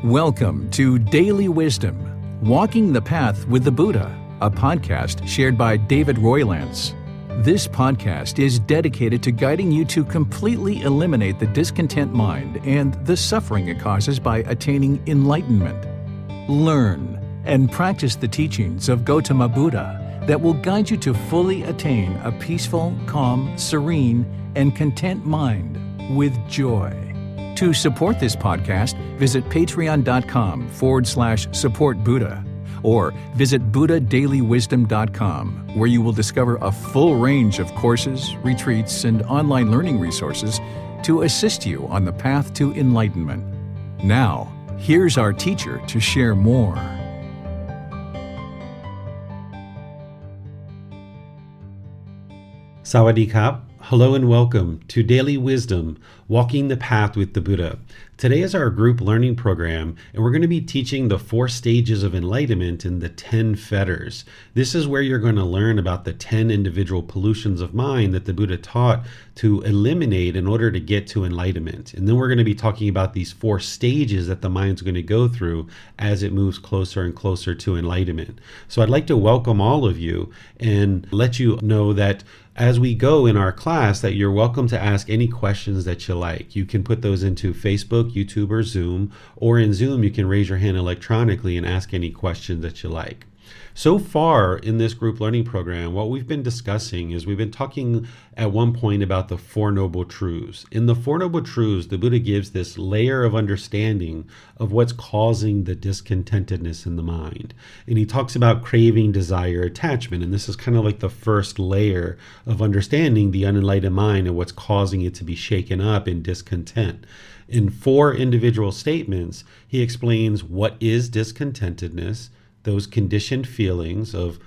Welcome to Daily Wisdom, Walking the Path with the Buddha, a podcast shared by David Roylance. This podcast is dedicated to guiding you to completely eliminate the discontent mind and the suffering it causes by attaining enlightenment. Learn and practice the teachings of Gotama Buddha that will guide you to fully attain a peaceful, calm, serene, and content mind with joy. To support this podcast, visit patreon.com/supportbuddha or visit buddhadailywisdom.com, where you will discover a full range of courses, retreats, and online learning resources to assist you on the path to enlightenment. Now, here's our teacher to share more. Sawadee Kap. Hello and welcome to Daily Wisdom, Walking the Path with the Buddha. Today is our group learning program, and we're going to be teaching the 4 Stages of Enlightenment and the 10 Fetters. This is where you're going to learn about the 10 individual pollutions of mind that the Buddha taught to eliminate in order to get to enlightenment. And then we're going to be talking about these 4 stages that the mind's going to go through as it moves closer and closer to enlightenment. So I'd like to welcome all of you and let you know that as we go in our class, that you're welcome to ask any questions that you like. You can put those into Facebook, YouTube, or Zoom, or in Zoom, you can raise your hand electronically and ask any questions that you like. So far in this group learning program, what we've been discussing is we've been talking at one point about the Four Noble Truths. In the Four Noble Truths, the Buddha gives this layer of understanding of what's causing the discontentedness in the mind. And he talks about craving, desire, attachment. And this is kind of like the first layer of understanding the unenlightened mind and what's causing it to be shaken up in discontent. In 4 individual statements, he explains what is discontentedness, those conditioned feelings of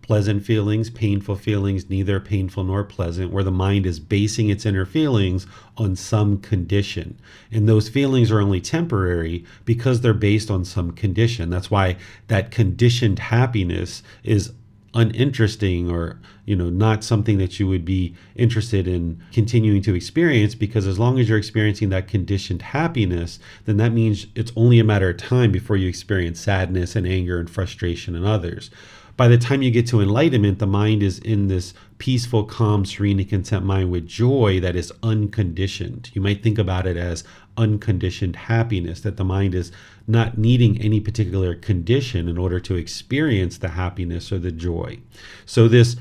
pleasant feelings, painful feelings, neither painful nor pleasant, where the mind is basing its inner feelings on some condition. And those feelings are only temporary because they're based on some condition. That's why that conditioned happiness is uninteresting or not something that you would be interested in continuing to experience, because as long as you're experiencing that conditioned happiness, then that means it's only a matter of time before you experience sadness and anger and frustration in others. By the time you get to enlightenment, the mind is in this peaceful, calm, serene, and content mind with joy that is unconditioned. You might think about it as unconditioned happiness, that the mind is not needing any particular condition in order to experience the happiness or the joy. So this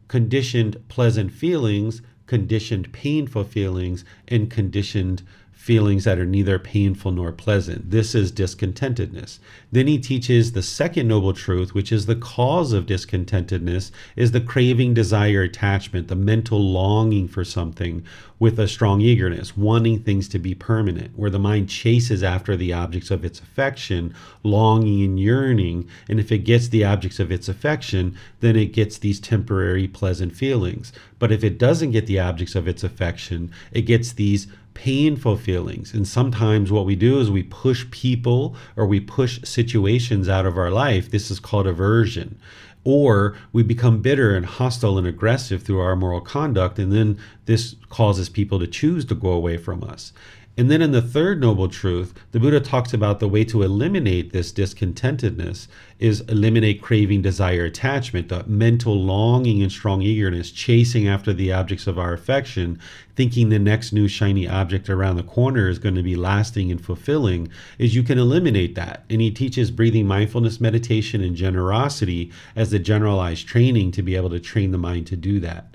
conditioned pleasant feelings, conditioned painful feelings, and conditioned feelings that are neither painful nor pleasant. This is discontentedness. Then he teaches the second noble truth, which is the cause of discontentedness, is the craving, desire, attachment, the mental longing for something with a strong eagerness, wanting things to be permanent, where the mind chases after the objects of its affection, longing and yearning, and if it gets the objects of its affection, then it gets these temporary pleasant feelings. But if it doesn't get the objects of its affection, it gets these painful feelings. And sometimes what we do is we push people or we push situations out of our life. This is called aversion. Or we become bitter and hostile and aggressive through our moral conduct, and then this causes people to choose to go away from us. And then in the third noble truth, the Buddha talks about the way to eliminate this discontentedness is eliminate craving, desire, attachment, the mental longing and strong eagerness, chasing after the objects of our affection, thinking the next new shiny object around the corner is going to be lasting and fulfilling, is you can eliminate that. And he teaches breathing mindfulness meditation and generosity as the generalized training to be able to train the mind to do that.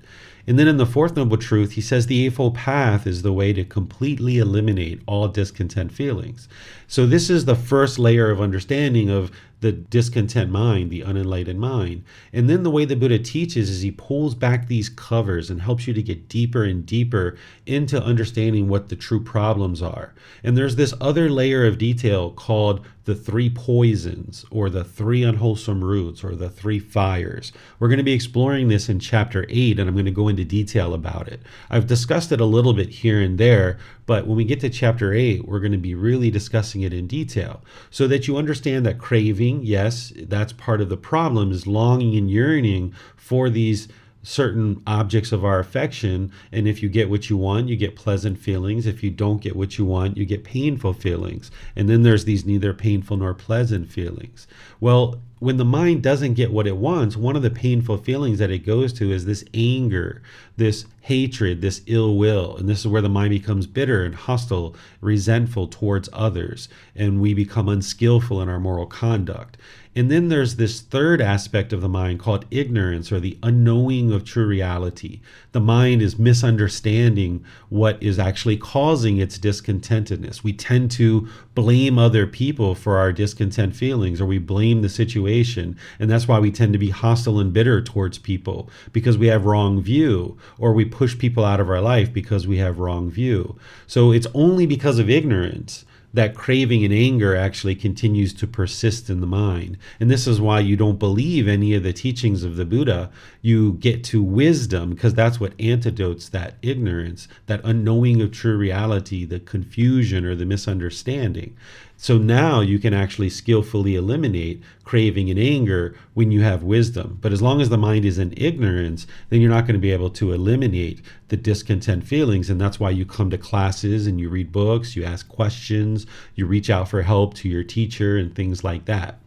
And then in the fourth noble truth, he says the Eightfold Path is the way to completely eliminate all discontent feelings. So this is the first layer of understanding of the discontent mind, the unenlightened mind. And then the way the Buddha teaches is he pulls back these covers and helps you to get deeper and deeper into understanding what the true problems are. And there's this other layer of detail called the 3 poisons, or the 3 unwholesome roots, or the 3 fires. We're going to be exploring this in chapter 8, and I'm going to go into detail about it. I've discussed it a little bit here and there, but when we get to chapter 8, we're going to be really discussing it in detail so that you understand that craving, yes, that's part of the problem, is longing and yearning for these certain objects of our affection. And if you get what you want, you get pleasant feelings. If you don't get what you want, you get painful feelings. And then there's these neither painful nor pleasant feelings. Well, when the mind doesn't get what it wants, one of the painful feelings that it goes to is this anger, this hatred, this ill will. And this is where the mind becomes bitter and hostile, resentful towards others. And we become unskillful in our moral conduct. And then there's this third aspect of the mind called ignorance, or the unknowing of true reality. The mind is misunderstanding what is actually causing its discontentedness. We tend to blame other people for our discontent feelings, or we blame the situation. And that's why we tend to be hostile and bitter towards people, because we have wrong view, or we push people out of our life because we have wrong view. So it's only because of ignorance that craving and anger actually continues to persist in the mind. And this is why you don't believe any of the teachings of the Buddha. You get to wisdom, because that's what antidotes that ignorance, that unknowing of true reality, the confusion or the misunderstanding. So now you can actually skillfully eliminate craving and anger when you have wisdom. But as long as the mind is in ignorance, then you're not going to be able to eliminate the discontent feelings. And that's why you come to classes and you read books, you ask questions, you reach out for help to your teacher and things like that.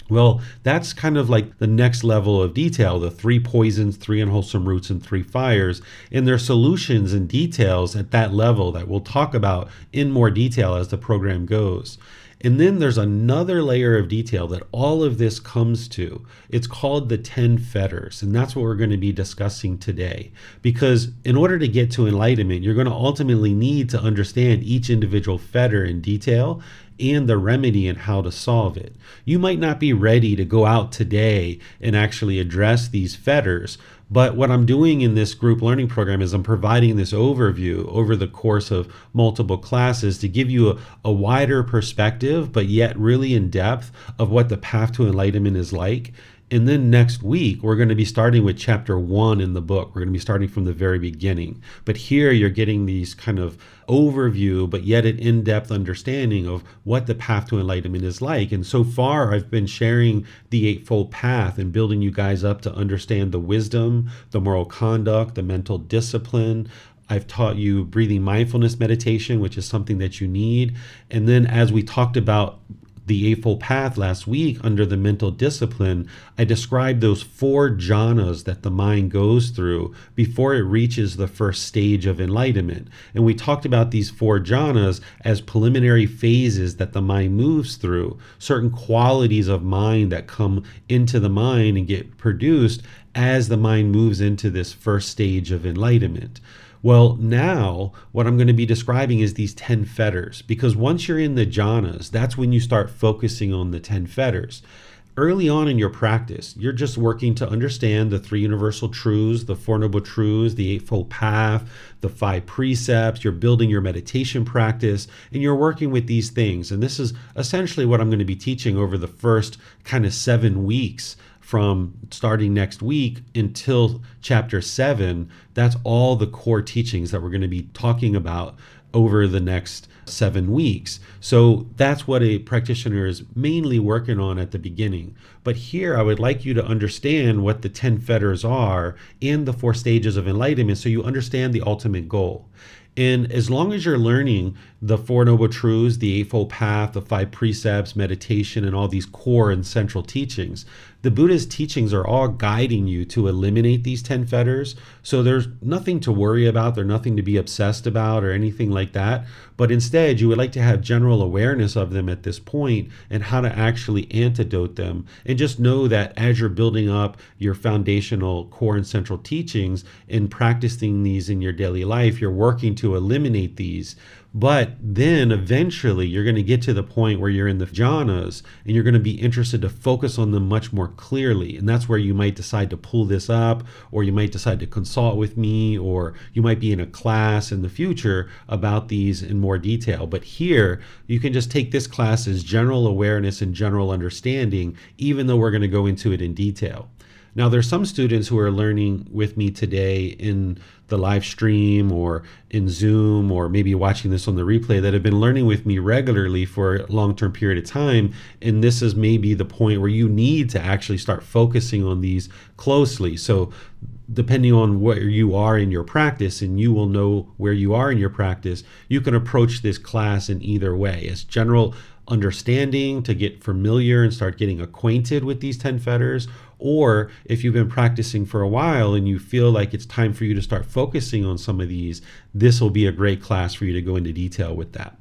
Well, that's kind of like the next level of detail, the 3 poisons, 3 unwholesome roots, and 3 fires, and their solutions and details at that level that we'll talk about in more detail as the program goes. And then there's another layer of detail that all of this comes to. It's called the 10 Fetters, and that's what we're going to be discussing today. Because in order to get to enlightenment, you're going to ultimately need to understand each individual fetter in detail and the remedy and how to solve it. You might not be ready to go out today and actually address these fetters, but what I'm doing in this group learning program is I'm providing this overview over the course of multiple classes to give you a wider perspective, but yet really in depth, of what the path to enlightenment is like. And then next week, we're going to be starting with chapter 1 in the book. We're going to be starting from the very beginning. But here you're getting these kind of overview, but yet an in-depth understanding of what the path to enlightenment is like. And so far, I've been sharing the Eightfold Path and building you guys up to understand the wisdom, the moral conduct, the mental discipline. I've taught you breathing mindfulness meditation, which is something that you need. And then as we talked about the Eightfold Path last week under the mental discipline, I described those 4 jhanas that the mind goes through before it reaches the first stage of enlightenment. And we talked about these 4 jhanas as preliminary phases that the mind moves through, certain qualities of mind that come into the mind and get produced as the mind moves into this first stage of enlightenment. Well, now what I'm going to be describing is these 10 fetters, because once you're in the jhanas, that's when you start focusing on the 10 fetters. Early on in your practice, you're just working to understand the 3 universal truths, the 4 noble truths, the Eightfold Path, the 5 precepts. You're building your meditation practice, and you're working with these things. And this is essentially what I'm going to be teaching over the first kind of 7 weeks. From starting next week until chapter 7, that's all the core teachings that we're going to be talking about over the next 7 weeks. So that's what a practitioner is mainly working on at the beginning. But here I would like you to understand what the 10 fetters are and the 4 stages of enlightenment, so you understand the ultimate goal. And as long as you're learning the 4 noble truths, the Eightfold Path, the 5 precepts, meditation, and all these core and central teachings, the Buddha's teachings are all guiding you to eliminate these 10 fetters. So there's nothing to worry about. There's nothing to be obsessed about or anything like that. But instead, you would like to have general awareness of them at this point and how to actually antidote them. And just know that as you're building up your foundational core and central teachings and practicing these in your daily life, you're working to eliminate these. But then eventually you're going to get to the point where you're in the jhanas and you're going to be interested to focus on them much more clearly. And that's where you might decide to pull this up, or you might decide to consult with me, or you might be in a class in the future about these in more detail. But here you can just take this class as general awareness and general understanding, even though we're going to go into it in detail. Now, there's some students who are learning with me today in the live stream or in Zoom, or maybe watching this on the replay, that have been learning with me regularly for a long-term period of time. And this is maybe the point where you need to actually start focusing on these closely. So depending on where you are in your practice, and you will know where you are in your practice, you can approach this class in either way, as general understanding to get familiar and start getting acquainted with these 10 fetters, or if you've been practicing for a while and you feel like it's time for you to start focusing on some of these, this will be a great class for you to go into detail with that.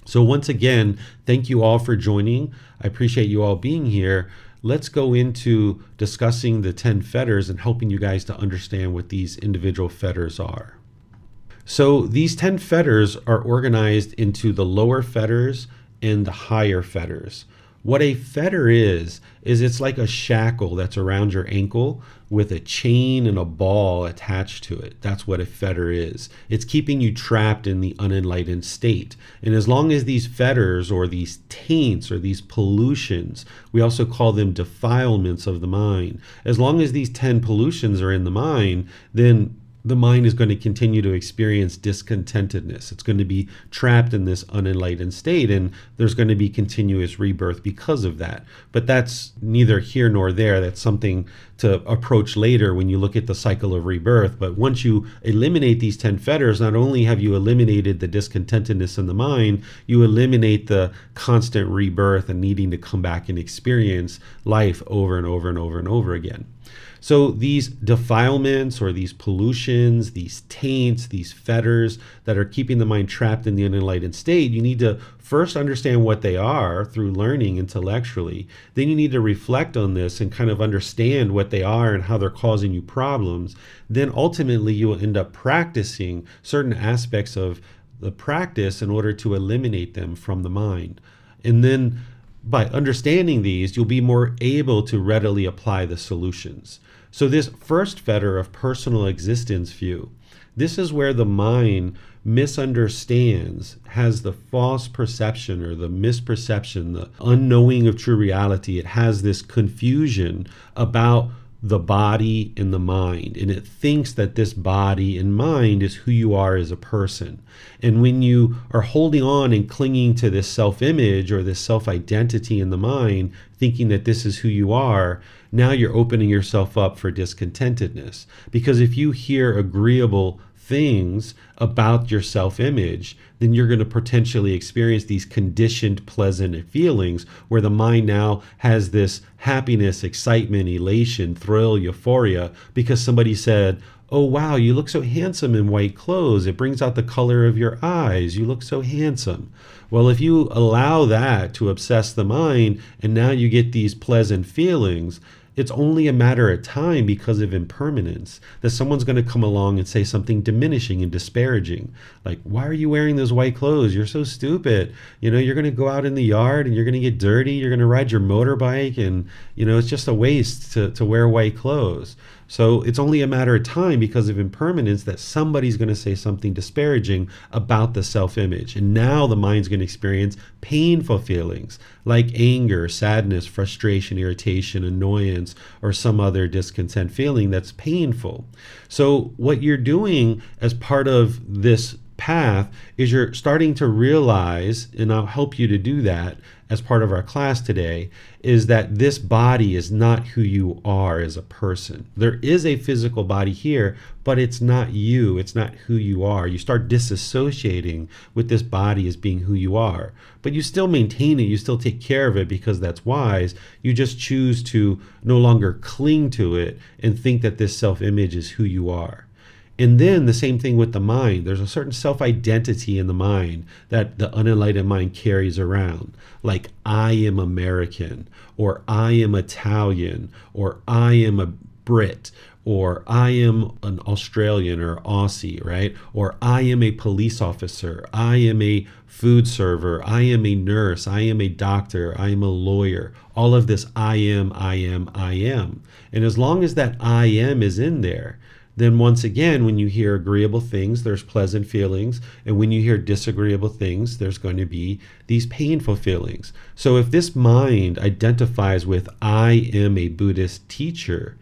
So once again, thank you all for joining. I appreciate you all being here. Let's go into discussing the 10 fetters and helping you guys to understand what these individual fetters are. So these 10 fetters are organized into the lower fetters and the higher fetters. What a fetter is it's like a shackle that's around your ankle with a chain and a ball attached to it. That's what a fetter is. It's keeping you trapped in the unenlightened state. And as long as these fetters or these taints or these pollutions, we also call them defilements of the mind, as long as these 10 pollutions are in the mind, then the mind is going to continue to experience discontentedness. It's going to be trapped in this unenlightened state, and there's going to be continuous rebirth because of that. But that's neither here nor there. That's something to approach later when you look at the cycle of rebirth. But once you eliminate these 10 fetters, not only have you eliminated the discontentedness in the mind, you eliminate the constant rebirth and needing to come back and experience life over and over and over and over again. So these defilements or these pollutions, these taints, these fetters that are keeping the mind trapped in the unenlightened state, you need to first understand what they are through learning intellectually. Then you need to reflect on this and kind of understand what they are and how they're causing you problems. Then ultimately you will end up practicing certain aspects of the practice in order to eliminate them from the mind. And then by understanding these, you'll be more able to readily apply the solutions. So this first fetter of personal existence view, this is where the mind misunderstands, has the false perception or the misperception, the unknowing of true reality. It has this confusion about the body and the mind, and it thinks that this body and mind is who you are as a person. And when you are holding on and clinging to this self-image or this self-identity in the mind, thinking that this is who you are, now you're opening yourself up for discontentedness. Because if you hear agreeable things about your self-image, then you're going to potentially experience these conditioned pleasant feelings where the mind now has this happiness, excitement, elation, thrill, euphoria because somebody said, "Oh wow, you look so handsome in white clothes. It brings out the color of your eyes. You look so handsome." Well, if you allow that to obsess the mind and now you get these pleasant feelings, it's only a matter of time because of impermanence that someone's going to come along and say something diminishing and disparaging. Like, "Why are you wearing those white clothes? You're so stupid. You're going to go out in the yard and you're going to get dirty. You're going to ride your motorbike and, it's just a waste to wear white clothes." So it's only a matter of time because of impermanence that somebody's going to say something disparaging about the self-image. And now the mind's going to experience painful feelings like anger, sadness, frustration, irritation, annoyance, or some other discontent feeling that's painful. So what you're doing as part of this path is you're starting to realize, and I'll help you to do that as part of our class today, is that this body is not who you are as a person. There is a physical body here, but it's not you. It's not who you are. You start disassociating with this body as being who you are, but you still maintain it. You still take care of it because that's wise. You just choose to no longer cling to it and think that this self-image is who you are. And then the same thing with the mind. There's a certain self-identity in the mind that the unenlightened mind carries around. Like, "I am American," or "I am Italian," or "I am a Brit," or "I am an Australian or Aussie," right? Or "I am a police officer," "I am a food server," "I am a nurse," "I am a doctor," "I am a lawyer." All of this I am, I am, I am. And as long as that I am is in there, then once again, when you hear agreeable things, there's pleasant feelings. And when you hear disagreeable things, there's going to be these painful feelings. So if this mind identifies with "I am a Buddhist teacher,"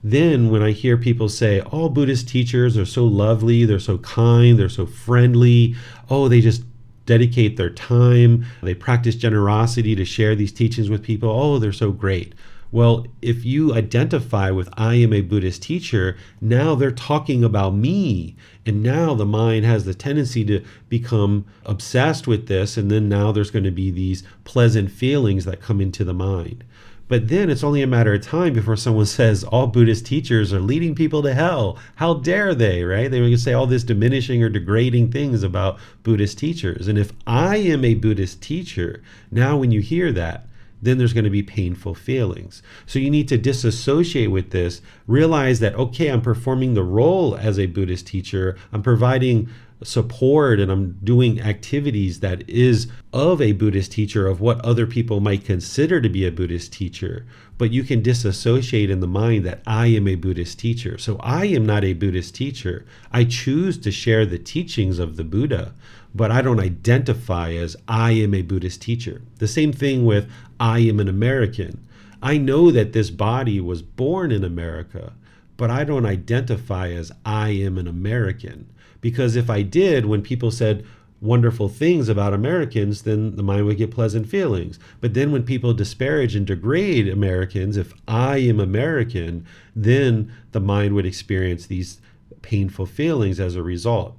then when I hear people say, "Oh, Buddhist teachers are so lovely, they're so kind, they're so friendly, oh, they just dedicate their time, they practice generosity to share these teachings with people, oh, they're so great." Well, if you identify with I am a Buddhist teacher, now they're talking about me. And now the mind has the tendency to become obsessed with this. And then now there's going to be these pleasant feelings that come into the mind. But then it's only a matter of time before someone says all Buddhist teachers are leading people to hell. How dare they, right? They would say all this diminishing or degrading things about Buddhist teachers. And if I am a Buddhist teacher, now when you hear that, then there's going to be painful feelings. So you need to disassociate with this, realize that, okay, I'm performing the role as a Buddhist teacher, I'm providing support, and I'm doing activities that is of a Buddhist teacher, of what other people might consider to be a Buddhist teacher. But you can disassociate in the mind that I am a Buddhist teacher. So I am not a Buddhist teacher. I choose to share the teachings of the Buddha, but I don't identify as I am a Buddhist teacher. The same thing with I am an American. I know that this body was born in America, but I don't identify as I am an American. Because if I did, when people said wonderful things about Americans, then the mind would get pleasant feelings. But then when people disparage and degrade Americans, if I am American, then the mind would experience these painful feelings as a result.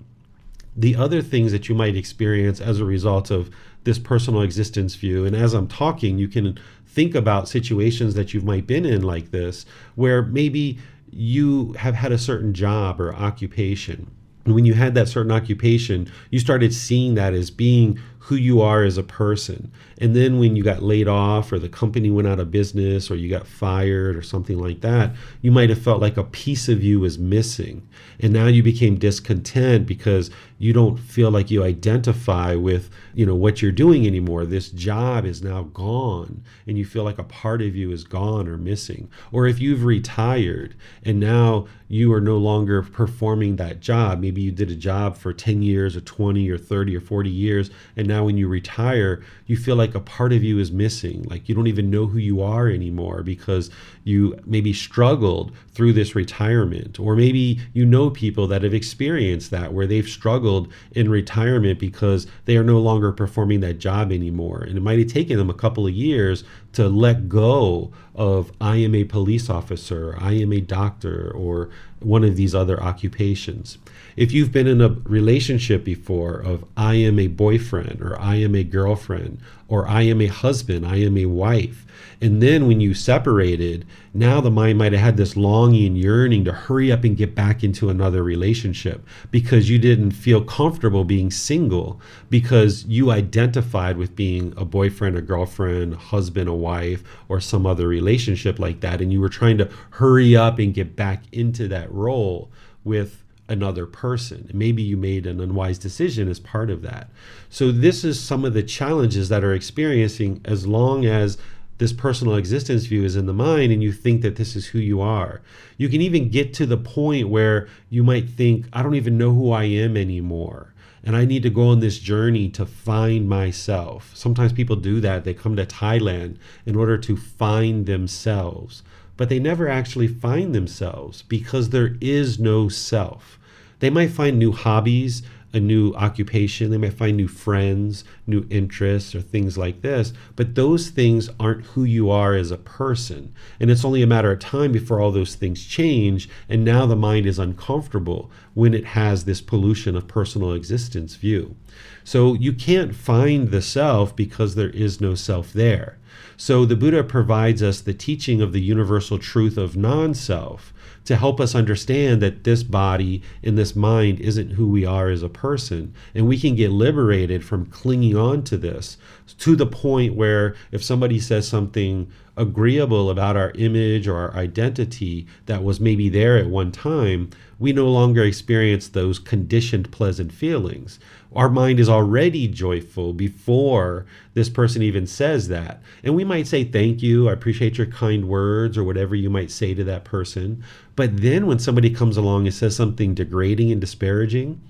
The other things that you might experience as a result of this personal existence view, and as I'm talking, you can think about situations that you might been in like this, where maybe you have had a certain job or occupation. And when you had that certain occupation, you started seeing that as being who you are as a person. And then when you got laid off, or the company went out of business, or you got fired or something like that, you might have felt like a piece of you was missing. And now you became discontent because you don't feel like you identify with, what you're doing anymore. This job is now gone, and you feel like a part of you is gone or missing. Or if you've retired and now you are no longer performing that job, maybe you did a job for 10 years or 20 or 30 or 40 years, and now when you retire, you feel like a part of you is missing. Like you don't even know who you are anymore because you maybe struggled through this retirement. Or maybe you know people that have experienced that, where they've struggled in retirement because they are no longer performing that job anymore. And it might have taken them a couple of years to let go of I am a police officer, I am a doctor, or one of these other occupations. If you've been in a relationship before of I am a boyfriend, or I am a girlfriend, or I am a husband, I am a wife, and then when you separated, now the mind might have had this longing and yearning to hurry up and get back into another relationship because you didn't feel comfortable being single, because you identified with being a boyfriend, a girlfriend, a husband, a wife, or some other relationship like that, and you were trying to hurry up and get back into that role with another person. And maybe you made an unwise decision as part of that. So this is some of the challenges that are experiencing as long as this personal existence view is in the mind and you think that this is who you are. You can even get to the point where you might think, I don't even know who I am anymore, and I need to go on this journey to find myself. Sometimes people do that. They come to Thailand in order to find themselves, but they never actually find themselves because there is no self. They might find new hobbies, a new occupation, they might find new friends, new interests, or things like this, but those things aren't who you are as a person. And it's only a matter of time before all those things change, and now the mind is uncomfortable when it has this pollution of personal existence view. So you can't find the self because there is no self there. So the Buddha provides us the teaching of the universal truth of non-self to help us understand that this body and this mind isn't who we are as a person. And we can get liberated from clinging on to this to the point where if somebody says something agreeable about our image or our identity that was maybe there at one time, we no longer experience those conditioned pleasant feelings. Our mind is already joyful before this person even says that. And we might say, thank you, I appreciate your kind words, or whatever you might say to that person. But then when somebody comes along and says something degrading and disparaging,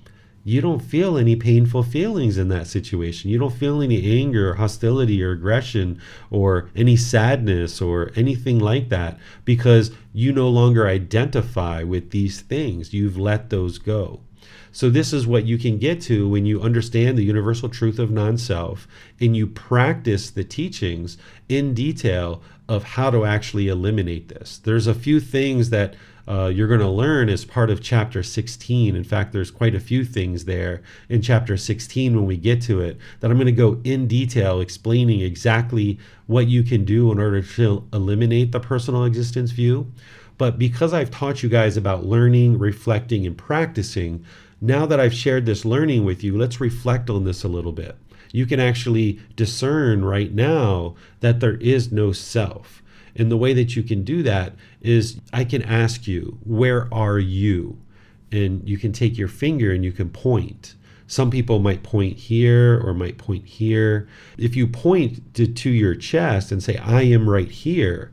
you don't feel any painful feelings in that situation. You don't feel any anger or hostility or aggression or any sadness or anything like that because you no longer identify with these things. You've let those go. So this is what you can get to when you understand the universal truth of non-self and you practice the teachings in detail of how to actually eliminate this. There's a few things that you're going to learn as part of chapter 16. In fact, there's quite a few things there in chapter 16 when we get to it that I'm going to go in detail explaining exactly what you can do in order to eliminate the personal existence view. But because I've taught you guys about learning, reflecting, and practicing, now that I've shared this learning with you, let's reflect on this a little bit. You can actually discern right now that there is no self. And the way that you can do that is I can ask you, where are you? And you can take your finger and you can point. Some people might point here or might point here. If you point to your chest and say, I am right here,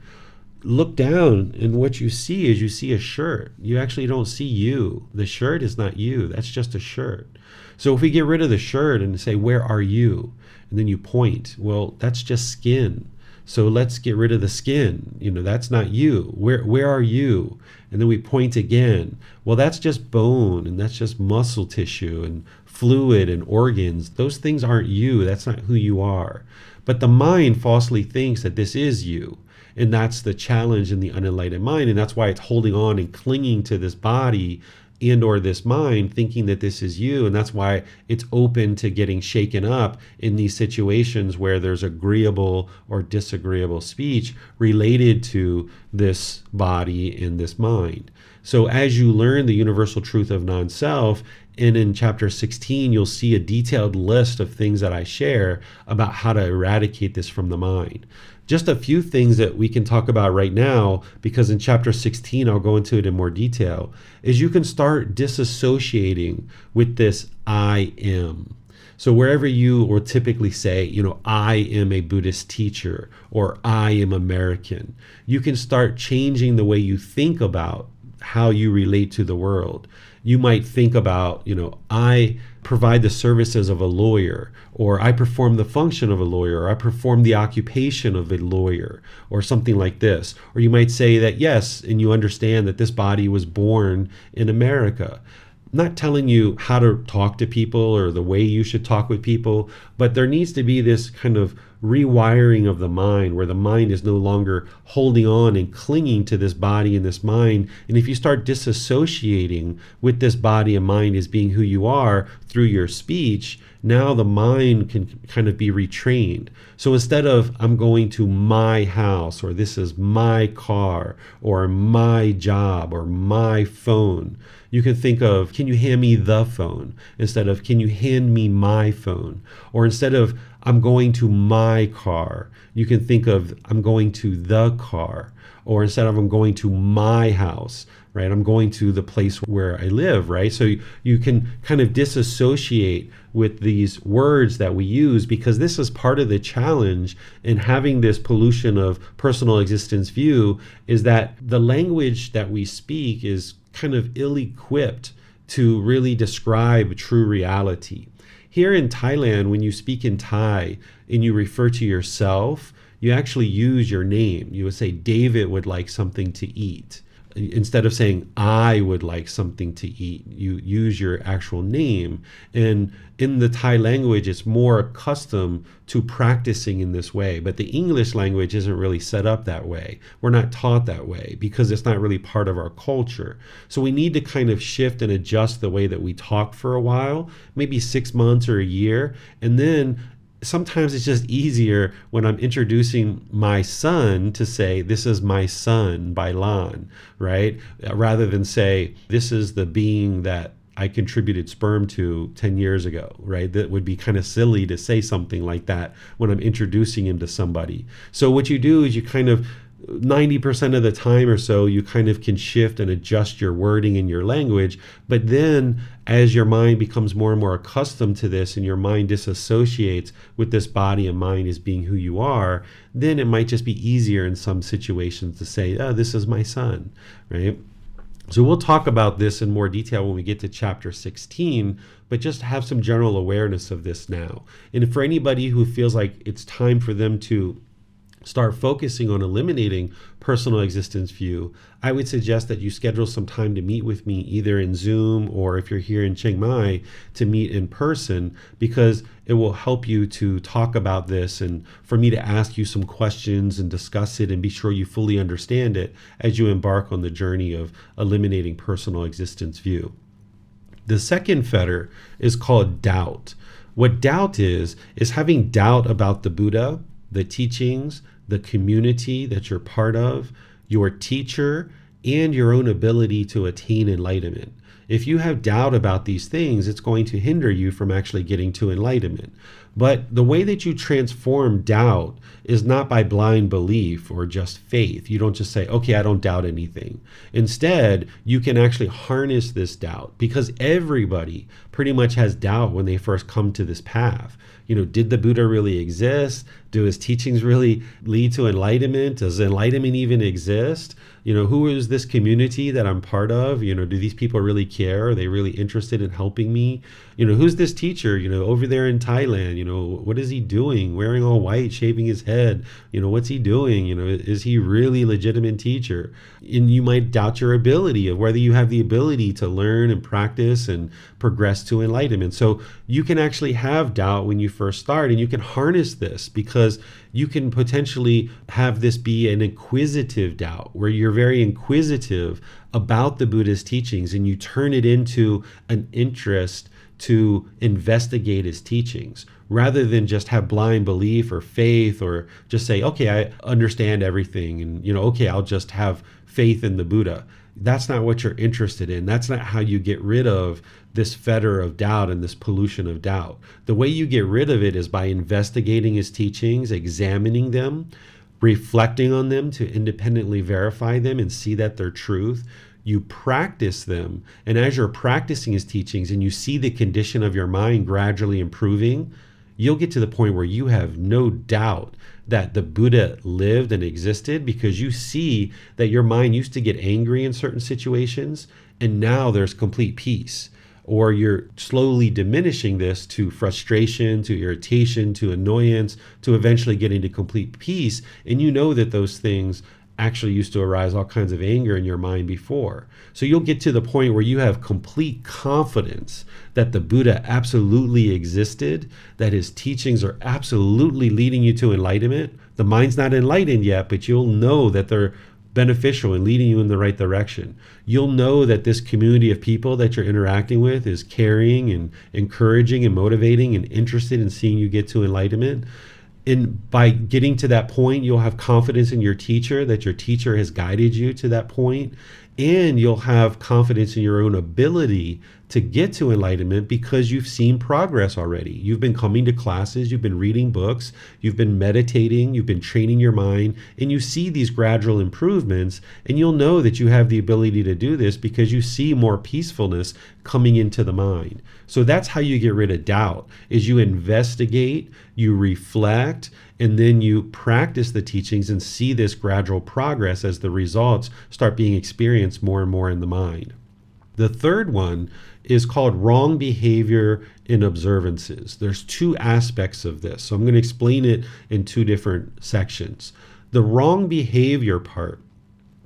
look down and what you see is you see a shirt. You actually don't see you. The shirt is not you. That's just a shirt. So if we get rid of the shirt and say, where are you? And then you point, well, that's just skin. So let's get rid of the skin. That's not you. Where are you? And then we point again. Well, that's just bone and that's just muscle tissue and fluid and organs. Those things aren't you. That's not who you are. But the mind falsely thinks that this is you. And that's the challenge in the unenlightened mind. And that's why it's holding on and clinging to this body and or this mind, thinking that this is you. And that's why it's open to getting shaken up in these situations where there's agreeable or disagreeable speech related to this body and this mind. So as you learn the universal truth of non-self, and in chapter 16, you'll see a detailed list of things that I share about how to eradicate this from the mind. Just a few things that we can talk about right now, because in chapter 16, I'll go into it in more detail, is you can start disassociating with this I am. So wherever you will typically say, I am a Buddhist teacher or I am American, you can start changing the way you think about how you relate to the world. You might think about, I provide the services of a lawyer, or I perform the function of a lawyer, or I perform the occupation of a lawyer, or something like this. Or you might say that, yes, and you understand that this body was born in America. I'm not telling you how to talk to people or the way you should talk with people, but there needs to be this kind of rewiring of the mind where the mind is no longer holding on and clinging to this body and this mind. And if you start disassociating with this body and mind as being who you are through your speech, now the mind can kind of be retrained. So instead of I'm going to my house, or this is my car, or my job, or my phone, you can think of, can you hand me the phone? Instead of, can you hand me my phone? Or instead of, I'm going to my car, you can think of, I'm going to the car. Or instead of, I'm going to my house, right? I'm going to the place where I live, right? So you can kind of disassociate with these words that we use, because this is part of the challenge in having this pollution of personal existence view, is that the language that we speak is kind of ill-equipped to really describe true reality. Here in Thailand, when you speak in Thai and you refer to yourself, you actually use your name. You would say, David would like something to eat. Instead of saying, I would like something to eat, you use your actual name. And in the Thai language, it's more accustomed to practicing in this way. But the English language isn't really set up that way. We're not taught that way because it's not really part of our culture. So we need to kind of shift and adjust the way that we talk for a while, maybe 6 months or a year. And then sometimes it's just easier when I'm introducing my son to say, this is my son by Lan, right? Rather than say, this is the being that I contributed sperm to 10 years ago, right? That would be kind of silly to say something like that when I'm introducing him to somebody. So what you do is you kind of 90% of the time or so, you kind of can shift and adjust your wording and your language. But then as your mind becomes more and more accustomed to this and your mind disassociates with this body and mind as being who you are, then it might just be easier in some situations to say, oh, this is my son, right? So we'll talk about this in more detail when we get to chapter 16, but just have some general awareness of this now. And for anybody who feels like it's time for them to start focusing on eliminating personal existence view, I would suggest that you schedule some time to meet with me, either in Zoom or if you're here in Chiang Mai, to meet in person, because it will help you to talk about this and for me to ask you some questions and discuss it and be sure you fully understand it as you embark on the journey of eliminating personal existence view. The second fetter is called doubt. What doubt is having doubt about the Buddha, the teachings, the community that you're part of, your teacher, and your own ability to attain enlightenment. If you have doubt about these things, it's going to hinder you from actually getting to enlightenment. But the way that you transform doubt is not by blind belief or just faith. You don't just say, okay, I don't doubt anything. Instead, you can actually harness this doubt, because everybody pretty much has doubt when they first come to this path. Did the Buddha really exist? Do his teachings really lead to enlightenment? Does enlightenment even exist? Who is this community that I'm part of? Do these people really care? Are they really interested in helping me? Who's this teacher, over there in Thailand? What is he doing? Wearing all white, shaving his head? What's he doing? Is he really a legitimate teacher? And you might doubt your ability of whether you have the ability to learn and practice and progress to enlightenment. So you can actually have doubt when you first start, and you can harness this because you can potentially have this be an inquisitive doubt where you're very inquisitive about the Buddha's teachings and you turn it into an interest to investigate his teachings rather than just have blind belief or faith or just say, okay, I understand everything and, okay, I'll just have faith in the Buddha. That's not what you're interested in. That's not how you get rid of this fetter of doubt and this pollution of doubt. The way you get rid of it is by investigating his teachings, examining them, reflecting on them to independently verify them and see that they're truth. You practice them, and as you're practicing his teachings and you see the condition of your mind gradually improving, you'll get to the point where you have no doubt that the Buddha lived and existed, because you see that your mind used to get angry in certain situations and now there's complete peace. Or you're slowly diminishing this to frustration, to irritation, to annoyance, to eventually getting to complete peace. And you know that those things actually used to arise all kinds of anger in your mind before. So you'll get to the point where you have complete confidence that the Buddha absolutely existed, that his teachings are absolutely leading you to enlightenment. The mind's not enlightened yet, but you'll know that they're beneficial and leading you in the right direction. You'll know that this community of people that you're interacting with is caring and encouraging and motivating and interested in seeing you get to enlightenment. And by getting to that point, you'll have confidence in your teacher, that your teacher has guided you to that point. And you'll have confidence in your own ability to get to enlightenment because you've seen progress already. You've been coming to classes, you've been reading books, you've been meditating, you've been training your mind, and you see these gradual improvements, and you'll know that you have the ability to do this because you see more peacefulness coming into the mind. So that's how you get rid of doubt, is you investigate, you reflect, and then you practice the teachings and see this gradual progress as the results start being experienced more and more in the mind. The third one is called wrong behavior in observances. There's two aspects of this. So I'm going to explain it in two different sections. The wrong behavior part,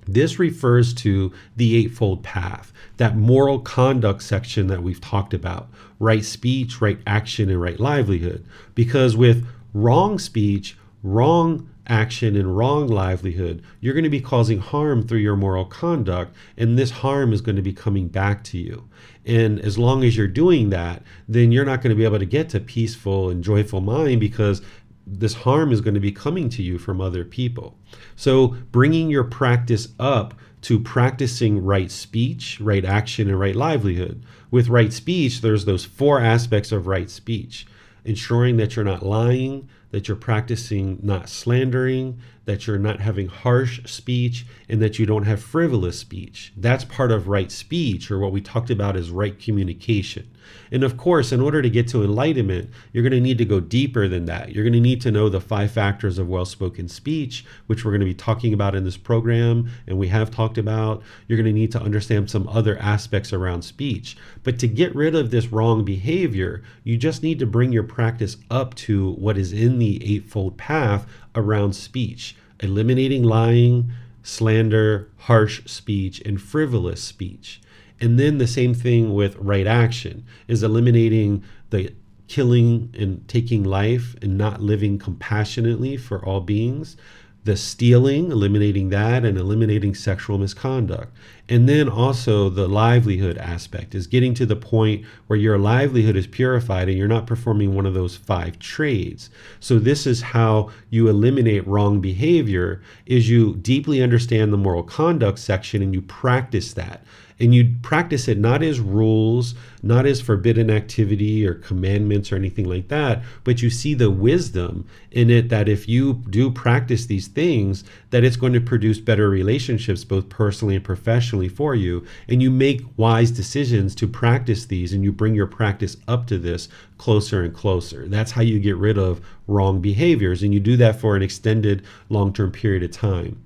this refers to the Eightfold Path, that moral conduct section that we've talked about, right speech, right action, and right livelihood. Because with wrong speech, wrong action, and wrong livelihood, you're going to be causing harm through your moral conduct, and this harm is going to be coming back to you. And as long as you're doing that, then you're not going to be able to get to peaceful and joyful mind, because this harm is going to be coming to you from other people. So bringing your practice up to practicing right speech, right action, and right livelihood. With right speech, there's those four aspects of right speech: ensuring that you're not lying, that you're practicing not slandering, that you're not having harsh speech, and that you don't have frivolous speech. That's part of right speech, or what we talked about as right communication. And of course, in order to get to enlightenment, you're going to need to go deeper than that. You're going to need to know the 5 factors of well-spoken speech, which we're going to be talking about in this program, and we have talked about. You're going to need to understand some other aspects around speech. But to get rid of this wrong behavior, you just need to bring your practice up to what is in the Eightfold Path around speech, eliminating lying, slander, harsh speech, and frivolous speech. And then the same thing with right action, is eliminating the killing and taking life and not living compassionately for all beings. The stealing, eliminating that, and eliminating sexual misconduct. And then also the livelihood aspect is getting to the point where your livelihood is purified and you're not performing one of those 5 trades. So this is how you eliminate wrong behavior, is you deeply understand the moral conduct section and you practice that. And you practice it not as rules, not as forbidden activity or commandments or anything like that, but you see the wisdom in it that if you do practice these things, that it's going to produce better relationships, both personally and professionally for you. And you make wise decisions to practice these, and you bring your practice up to this closer and closer. That's how you get rid of wrong behaviors. And you do that for an extended long-term period of time.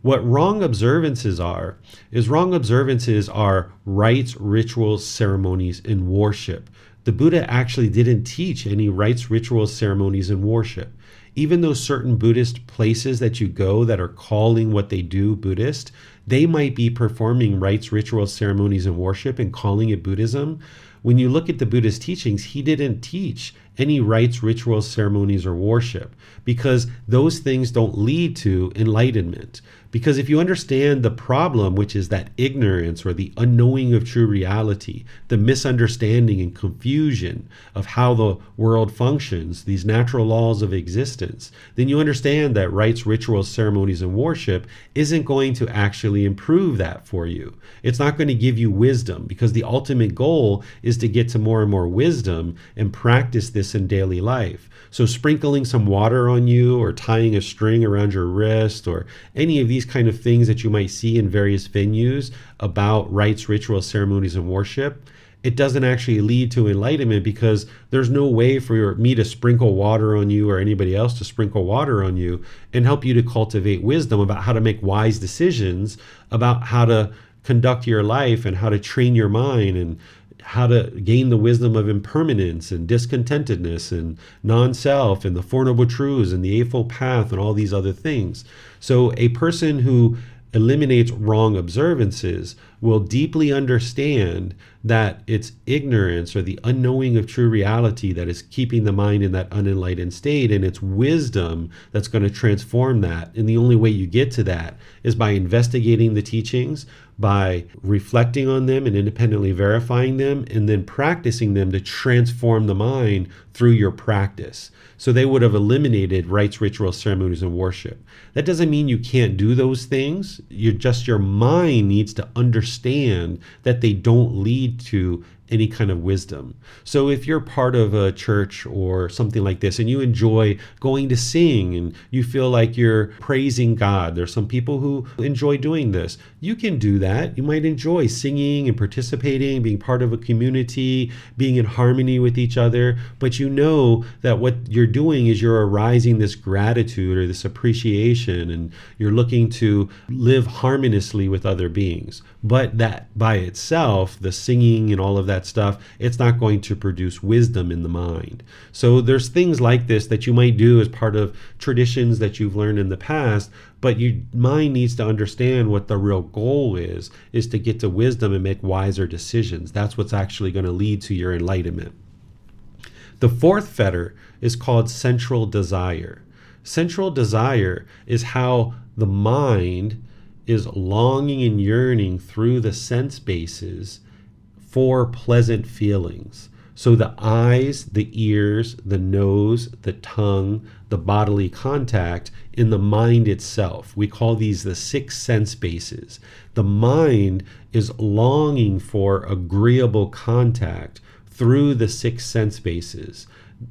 What wrong observances are rites, rituals, ceremonies, and worship. The Buddha actually didn't teach any rites, rituals, ceremonies, and worship. Even though certain Buddhist places that you go that are calling what they do Buddhist, they might be performing rites, rituals, ceremonies, and worship and calling it Buddhism. When you look at the Buddha's teachings, he didn't teach any rites, rituals, ceremonies, or worship, because those things don't lead to enlightenment. Because if you understand the problem, which is that ignorance or the unknowing of true reality, the misunderstanding and confusion of how the world functions, these natural laws of existence, then you understand that rites, rituals, ceremonies, and worship isn't going to actually improve that for you. It's not going to give you wisdom, because the ultimate goal is to get to more and more wisdom and practice this in daily life. So sprinkling some water on you, or tying a string around your wrist, or any of these kind of things that you might see in various venues about rites, rituals, ceremonies, and worship, it doesn't actually lead to enlightenment, because there's no way for me to sprinkle water on you or anybody else to sprinkle water on you and help you to cultivate wisdom about how to make wise decisions about how to conduct your life and how to train your mind and how to gain the wisdom of impermanence and discontentedness and non-self and the Four Noble Truths and the Eightfold Path and all these other things. So a person who eliminates wrong observances will deeply understand that it's ignorance or the unknowing of true reality that is keeping the mind in that unenlightened state, and it's wisdom that's going to transform that. And the only way you get to that is by investigating the teachings, by reflecting on them and independently verifying them, and then practicing them to transform the mind through your practice. So they would have eliminated rites, rituals, ceremonies, and worship. That doesn't mean you can't do those things. Your mind needs to understand that they don't lead to any kind of wisdom. So if you're part of a church or something like this and you enjoy going to sing and you feel like you're praising God, there's some people who enjoy doing this. You can do that. You might enjoy singing and participating, being part of a community, being in harmony with each other, but you know that what you're doing is you're arising this gratitude or this appreciation, and you're looking to live harmoniously with other beings. But that by itself, the singing and all of that stuff, it's not going to produce wisdom in the mind. So there's things like this that you might do as part of traditions that you've learned in the past, but your mind needs to understand what the real goal is to get to wisdom and make wiser decisions. That's what's actually going to lead to your enlightenment. The fourth fetter is called central desire. Central desire is how the mind is longing and yearning through the sense bases for pleasant feelings. So the eyes, the ears, the nose, the tongue, the bodily contact in the mind itself. We call these the 6 sense bases. The mind is longing for agreeable contact through the 6 sense bases.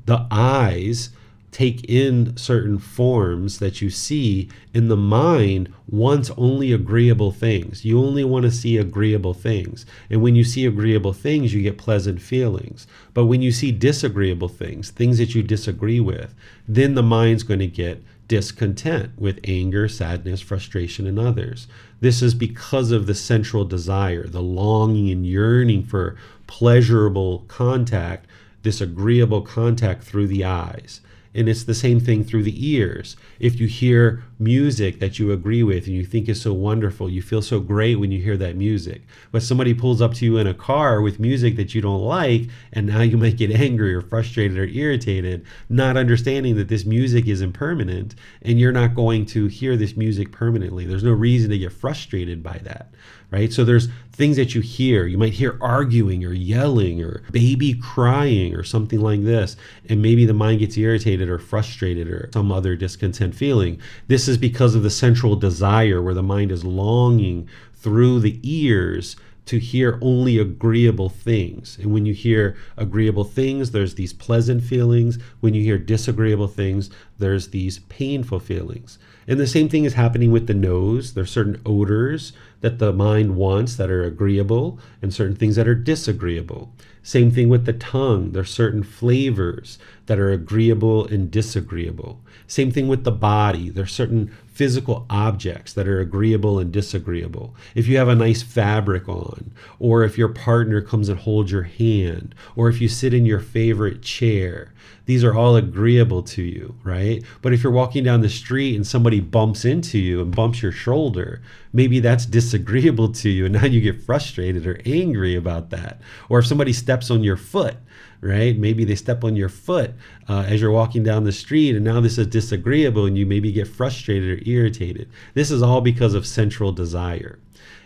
The eyes take in certain forms that you see, and the mind wants only agreeable things. You only want to see agreeable things. And when you see agreeable things, you get pleasant feelings. But when you see disagreeable things, things that you disagree with, then the mind's going to get discontent with anger, sadness, frustration, and others. This is because of the central desire, the longing and yearning for pleasurable contact, this agreeable contact through the eyes. And it's the same thing through the ears. If you hear music that you agree with and you think is so wonderful, you feel so great when you hear that music. But somebody pulls up to you in a car with music that you don't like, and now you might get angry or frustrated or irritated, not understanding that this music is impermanent and you're not going to hear this music permanently. There's no reason to get frustrated by that, right? So there's things that you hear. You might hear arguing or yelling or baby crying or something like this, and maybe the mind gets irritated or frustrated or some other discontent feeling. This is because of the central desire where the mind is longing through the ears to hear only agreeable things. And when you hear agreeable things, there's these pleasant feelings. When you hear disagreeable things, there's these painful feelings. And the same thing is happening with the nose. There's certain odors that the mind wants that are agreeable and certain things that are disagreeable. Same thing with the tongue. There's certain flavors that are agreeable and disagreeable. Same thing with the body. There's certain physical objects that are agreeable and disagreeable. If you have a nice fabric on, or if your partner comes and holds your hand, or if you sit in your favorite chair, these are all agreeable to you, right? But if you're walking down the street and somebody bumps into you and bumps your shoulder, maybe that's disagreeable to you, and now you get frustrated or angry about that. Or if somebody steps on your foot, right? Maybe they step on your foot as you're walking down the street, and now this is disagreeable, and you maybe get frustrated or irritated. This is all because of central desire.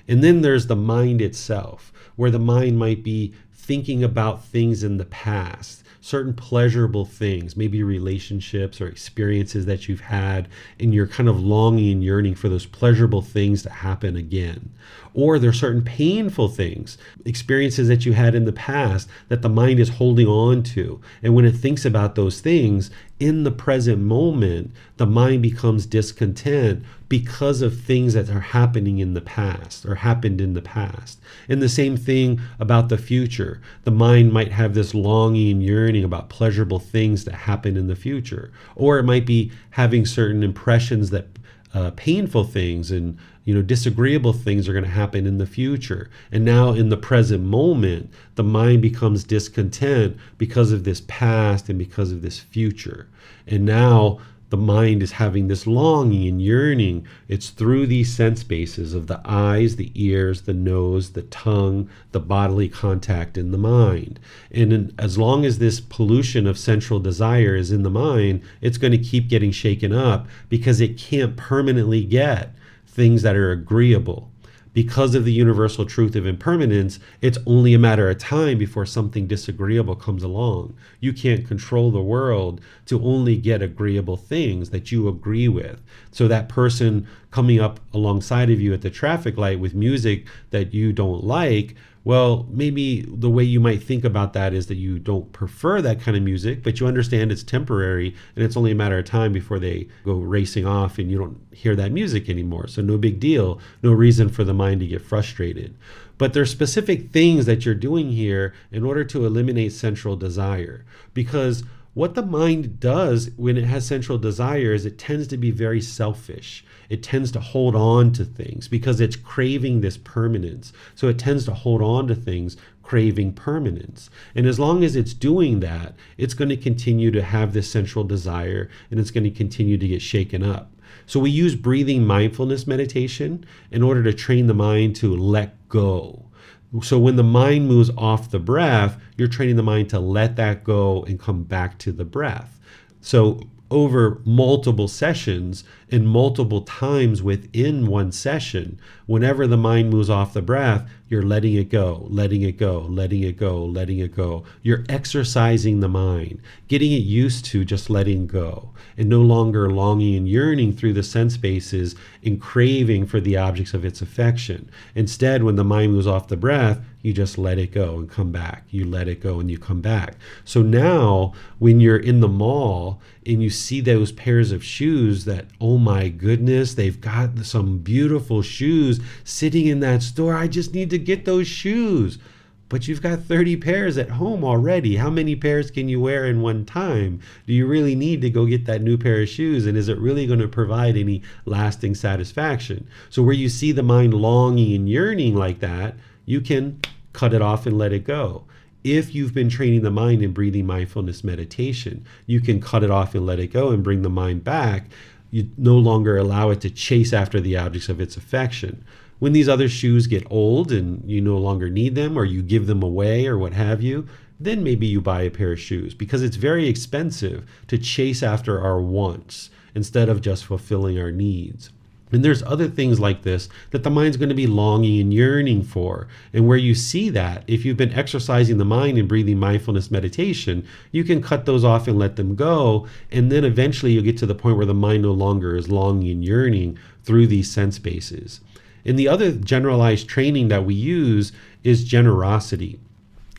And then there's the mind itself, where the mind might be thinking about things in the past, certain pleasurable things, maybe relationships or experiences that you've had, and you're kind of longing and yearning for those pleasurable things to happen again. Or there's certain painful things, experiences that you had in the past that the mind is holding on to. And when it thinks about those things, in the present moment, the mind becomes discontent because of things that are happening in the past or happened in the past. And the same thing about the future. The mind might have this longing and yearning about pleasurable things that happen in the future. Or it might be having certain impressions that painful things and disagreeable things are going to happen in the future. And now in the present moment, the mind becomes discontent because of this past and because of this future. And now the mind is having this longing and yearning. It's through these sense bases of the eyes, the ears, the nose, the tongue, the bodily contact in the mind. And as long as this pollution of central desire is in the mind, it's going to keep getting shaken up because it can't permanently get things that are agreeable. Because of the universal truth of impermanence, it's only a matter of time before something disagreeable comes along. You can't control the world to only get agreeable things that you agree with. So that person coming up alongside of you at the traffic light with music that you don't like, well, maybe the way you might think about that is that you don't prefer that kind of music, but you understand it's temporary and it's only a matter of time before they go racing off and you don't hear that music anymore. So no big deal, no reason for the mind to get frustrated. But there's specific things that you're doing here in order to eliminate central desire, because what the mind does when it has central desire is it tends to be very selfish. It tends to hold on to things because it's craving this permanence. So it tends to hold on to things craving permanence. And as long as it's doing that, it's going to continue to have this central desire and it's going to continue to get shaken up. So we use breathing mindfulness meditation in order to train the mind to let go. So when the mind moves off the breath, you're training the mind to let that go and come back to the breath. So over multiple sessions and multiple times within one session, whenever the mind moves off the breath, you're letting it go, letting it go, letting it go, letting it go. You're exercising the mind, getting it used to just letting go and no longer longing and yearning through the sense bases and craving for the objects of its affection. Instead, when the mind moves off the breath, you just let it go and come back. You let it go and you come back. So now when you're in the mall and you see those pairs of shoes that, oh my goodness, they've got some beautiful shoes sitting in that store. I just need to get those shoes. But you've got 30 pairs at home already. How many pairs can you wear in one time? Do you really need to go get that new pair of shoes? And is it really going to provide any lasting satisfaction? So where you see the mind longing and yearning like that, you can cut it off and let it go. If you've been training the mind in breathing mindfulness meditation, you can cut it off and let it go and bring the mind back. You no longer allow it to chase after the objects of its affection. When these other shoes get old and you no longer need them, or you give them away or what have you, then maybe you buy a pair of shoes, because it's very expensive to chase after our wants instead of just fulfilling our needs. And there's other things like this that the mind's going to be longing and yearning for. And where you see that, if you've been exercising the mind and breathing mindfulness meditation, you can cut those off and let them go. And then eventually you'll get to the point where the mind no longer is longing and yearning through these sense bases. And the other generalized training that we use is generosity.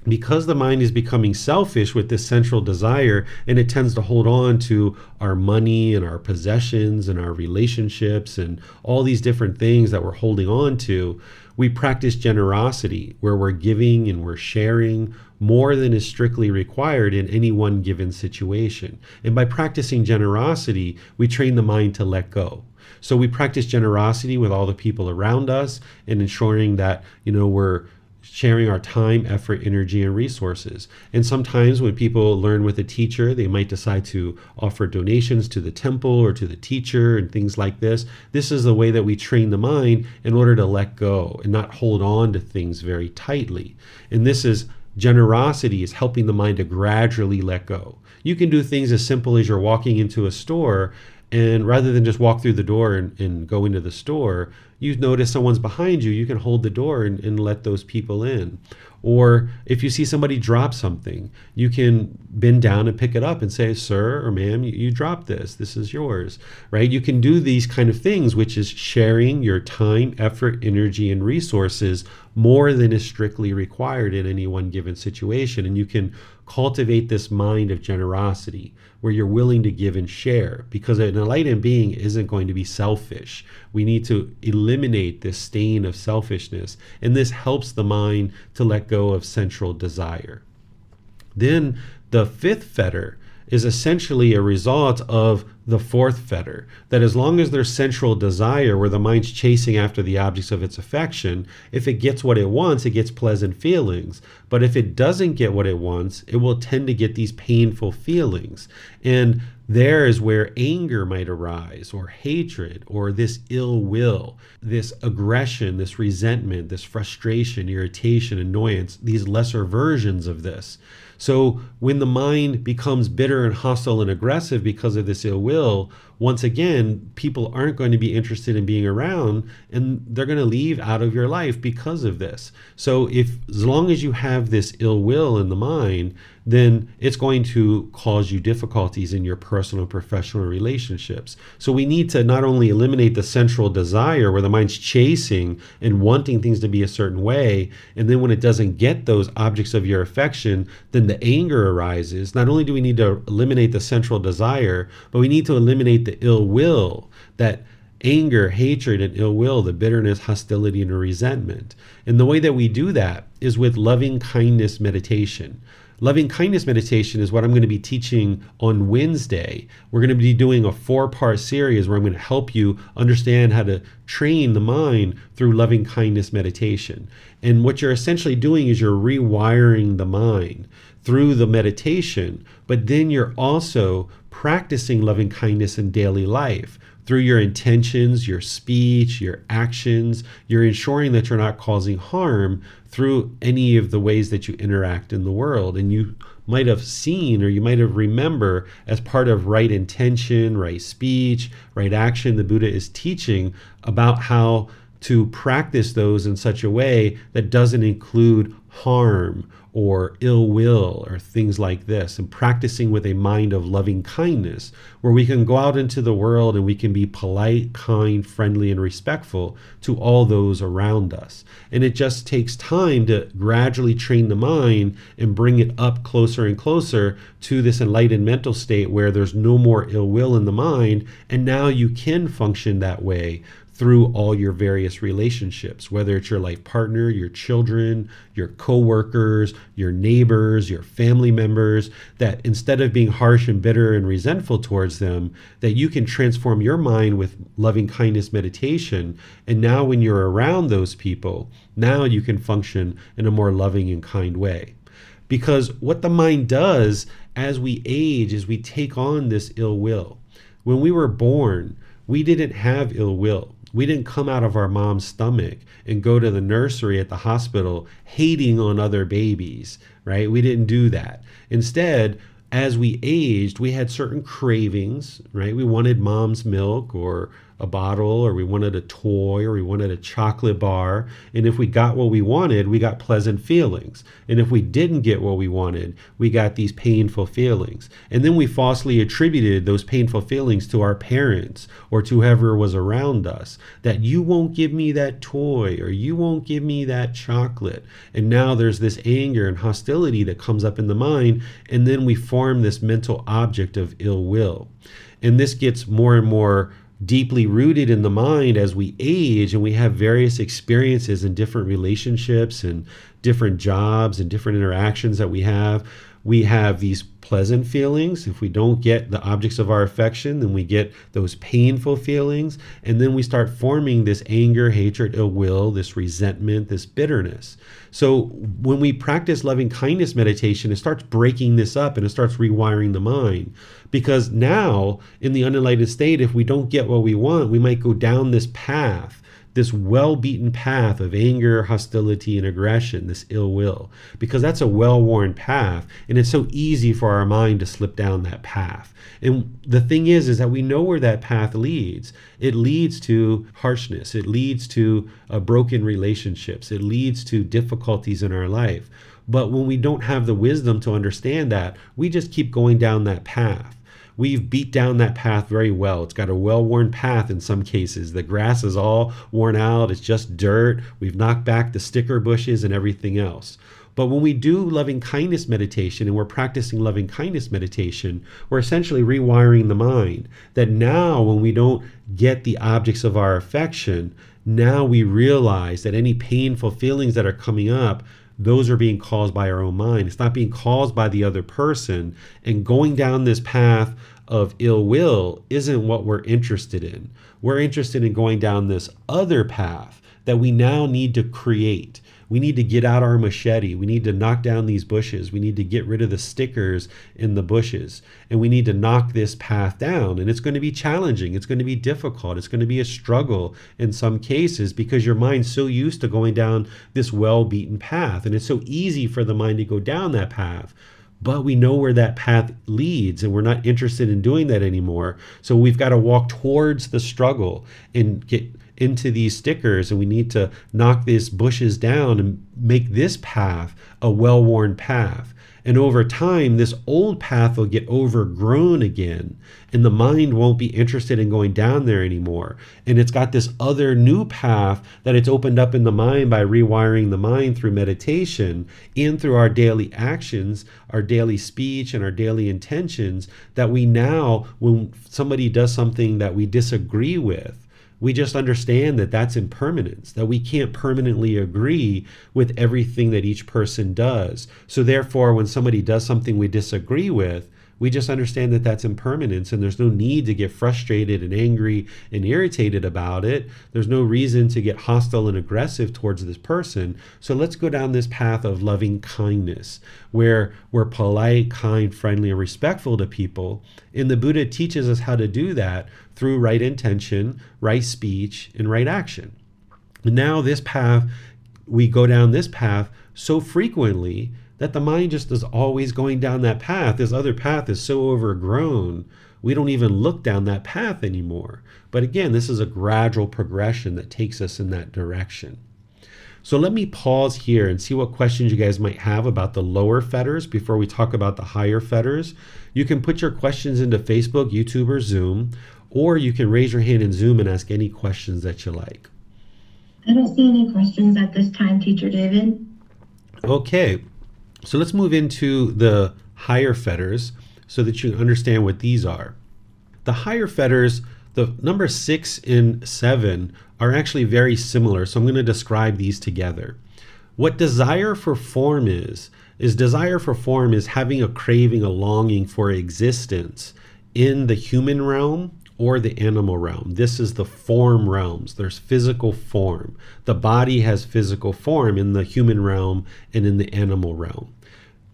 Because the mind is becoming selfish with this central desire, and it tends to hold on to our money and our possessions and our relationships and all these different things that we're holding on to, we practice generosity, where we're giving and we're sharing more than is strictly required in any one given situation. And by practicing generosity, we train the mind to let go. So we practice generosity with all the people around us and ensuring that, we're sharing our time, effort, energy, and resources. And sometimes when people learn with a teacher, they might decide to offer donations to the temple or to the teacher and things like this. This is the way that we train the mind in order to let go and not hold on to things very tightly. And this is generosity, is helping the mind to gradually let go. You can do things as simple as you're walking into a store, and rather than just walk through the door and go into the store, you notice someone's behind you, you can hold the door and let those people in. Or if you see somebody drop something, you can bend down and pick it up and say, sir or ma'am, you dropped this. This is yours, right? You can do these kind of things, which is sharing your time, effort, energy, and resources more than is strictly required in any one given situation. And you can cultivate this mind of generosity where you're willing to give and share, because an enlightened being isn't going to be selfish. We need to eliminate this stain of selfishness, and this helps the mind to let go of central desire. Then the fifth fetter is essentially a result of the fourth fetter, that as long as there's central desire where the mind's chasing after the objects of its affection, if it gets what it wants, it gets pleasant feelings. But if it doesn't get what it wants, it will tend to get these painful feelings. And there is where anger might arise, or hatred, or this ill will, this aggression, this resentment, this frustration, irritation, annoyance, these lesser versions of this. So when the mind becomes bitter and hostile and aggressive because of this ill will, once again, people aren't going to be interested in being around, and they're going to leave out of your life because of this. So as long as you have this ill will in the mind, then it's going to cause you difficulties in your personal and professional relationships. So we need to not only eliminate the central desire where the mind's chasing and wanting things to be a certain way, and then when it doesn't get those objects of your affection, then the anger arises. Not only do we need to eliminate the central desire, but we need to eliminate the ill will, that anger, hatred, and ill will, the bitterness, hostility, and resentment. And the way that we do that is with loving kindness meditation. Loving kindness meditation is what I'm going to be teaching on Wednesday. We're going to be doing a 4-part series where I'm going to help you understand how to train the mind through loving kindness meditation. And what you're essentially doing is you're rewiring the mind through the meditation, but then you're also practicing loving kindness in daily life. Through your intentions, your speech, your actions, you're ensuring that you're not causing harm through any of the ways that you interact in the world. And you might have seen, or you might have remember, as part of right intention, right speech, right action, the Buddha is teaching about how to practice those in such a way that doesn't include harm or ill will or things like this, and practicing with a mind of loving kindness, where we can go out into the world and we can be polite, kind, friendly, and respectful to all those around us. And it just takes time to gradually train the mind and bring it up closer and closer to this enlightened mental state where there's no more ill will in the mind, and now you can function that way through all your various relationships, whether it's your life partner, your children, your co-workers, your neighbors, your family members, that instead of being harsh and bitter and resentful towards them, that you can transform your mind with loving kindness meditation. And now when you're around those people, now you can function in a more loving and kind way. Because what the mind does as we age is we take on this ill will. When we were born, we didn't have ill will. We didn't come out of our mom's stomach and go to the nursery at the hospital hating on other babies, right? We didn't do that. Instead, as we aged, we had certain cravings, right? We wanted mom's milk or a bottle, or we wanted a toy, or we wanted a chocolate bar. And if we got what we wanted, we got pleasant feelings. And if we didn't get what we wanted, we got these painful feelings. And then we falsely attributed those painful feelings to our parents or to whoever was around us, that you won't give me that toy, or you won't give me that chocolate. And now there's this anger and hostility that comes up in the mind, and then we form this mental object of ill will. And this gets more and more deeply rooted in the mind as we age, and we have various experiences in different relationships and different jobs and different interactions that we have. We have these pleasant feelings. If we don't get the objects of our affection, then we get those painful feelings. And then we start forming this anger, hatred, ill will, this resentment, this bitterness. So when we practice loving kindness meditation, it starts breaking this up and it starts rewiring the mind. Because now in the unenlightened state, if we don't get what we want, we might go down this path, this well-beaten path of anger, hostility, and aggression, this ill will, because that's a well-worn path, and it's so easy for our mind to slip down that path. And the thing is that we know where that path leads. It leads to harshness. It leads to broken relationships. It leads to difficulties in our life. But when we don't have the wisdom to understand that, we just keep going down that path. We've beat down that path very well. It's got a well-worn path in some cases. The grass is all worn out. It's just dirt. We've knocked back the sticker bushes and everything else. But when we do loving kindness meditation and we're practicing loving kindness meditation, we're essentially rewiring the mind. That now when we don't get the objects of our affection, now we realize that any painful feelings that are coming up, those are being caused by our own mind. It's not being caused by the other person. And going down this path of ill will isn't what we're interested in. We're interested in going down this other path that we now need to create. We need to get out our machete. We need to knock down these bushes. We need to get rid of the stickers in the bushes. And we need to knock this path down. And it's going to be challenging. It's going to be difficult. It's going to be a struggle in some cases because your mind's so used to going down this well-beaten path. And it's so easy for the mind to go down that path. But we know where that path leads, and we're not interested in doing that anymore. So we've got to walk towards the struggle and get into these stickers, and we need to knock these bushes down and make this path a well-worn path. And over time, this old path will get overgrown again, and the mind won't be interested in going down there anymore. And it's got this other new path that it's opened up in the mind by rewiring the mind through meditation and through our daily actions, our daily speech, and our daily intentions, that we now, when somebody does something that we disagree with, we just understand that that's impermanence, that we can't permanently agree with everything that each person does. So therefore, when somebody does something we disagree with, we just understand that that's impermanence, and there's no need to get frustrated and angry and irritated about it. There's no reason to get hostile and aggressive towards this person. So let's go down this path of loving kindness, where we're polite, kind, friendly, and respectful to people. And the Buddha teaches us how to do that through right intention, right speech, and right action. And now this path, we go down this path so frequently that the mind just is always going down that path. This other path is so overgrown, we don't even look down that path anymore. But again, this is a gradual progression that takes us in that direction. So let me pause here and see what questions you guys might have about the lower fetters before we talk about the higher fetters. You can put your questions into Facebook, YouTube, or Zoom, or you can raise your hand in Zoom and ask any questions that you like. I don't see any questions at this time, Teacher David. Okay, so let's move into the higher fetters so that you understand what these are. The higher fetters, the number 6 and 7, are actually very similar, so I'm going to describe these together. What desire for form is desire for form is having a craving, a longing for existence in the human realm or the animal realm. This is the form realms. There's physical form. The body has physical form in the human realm and in the animal realm.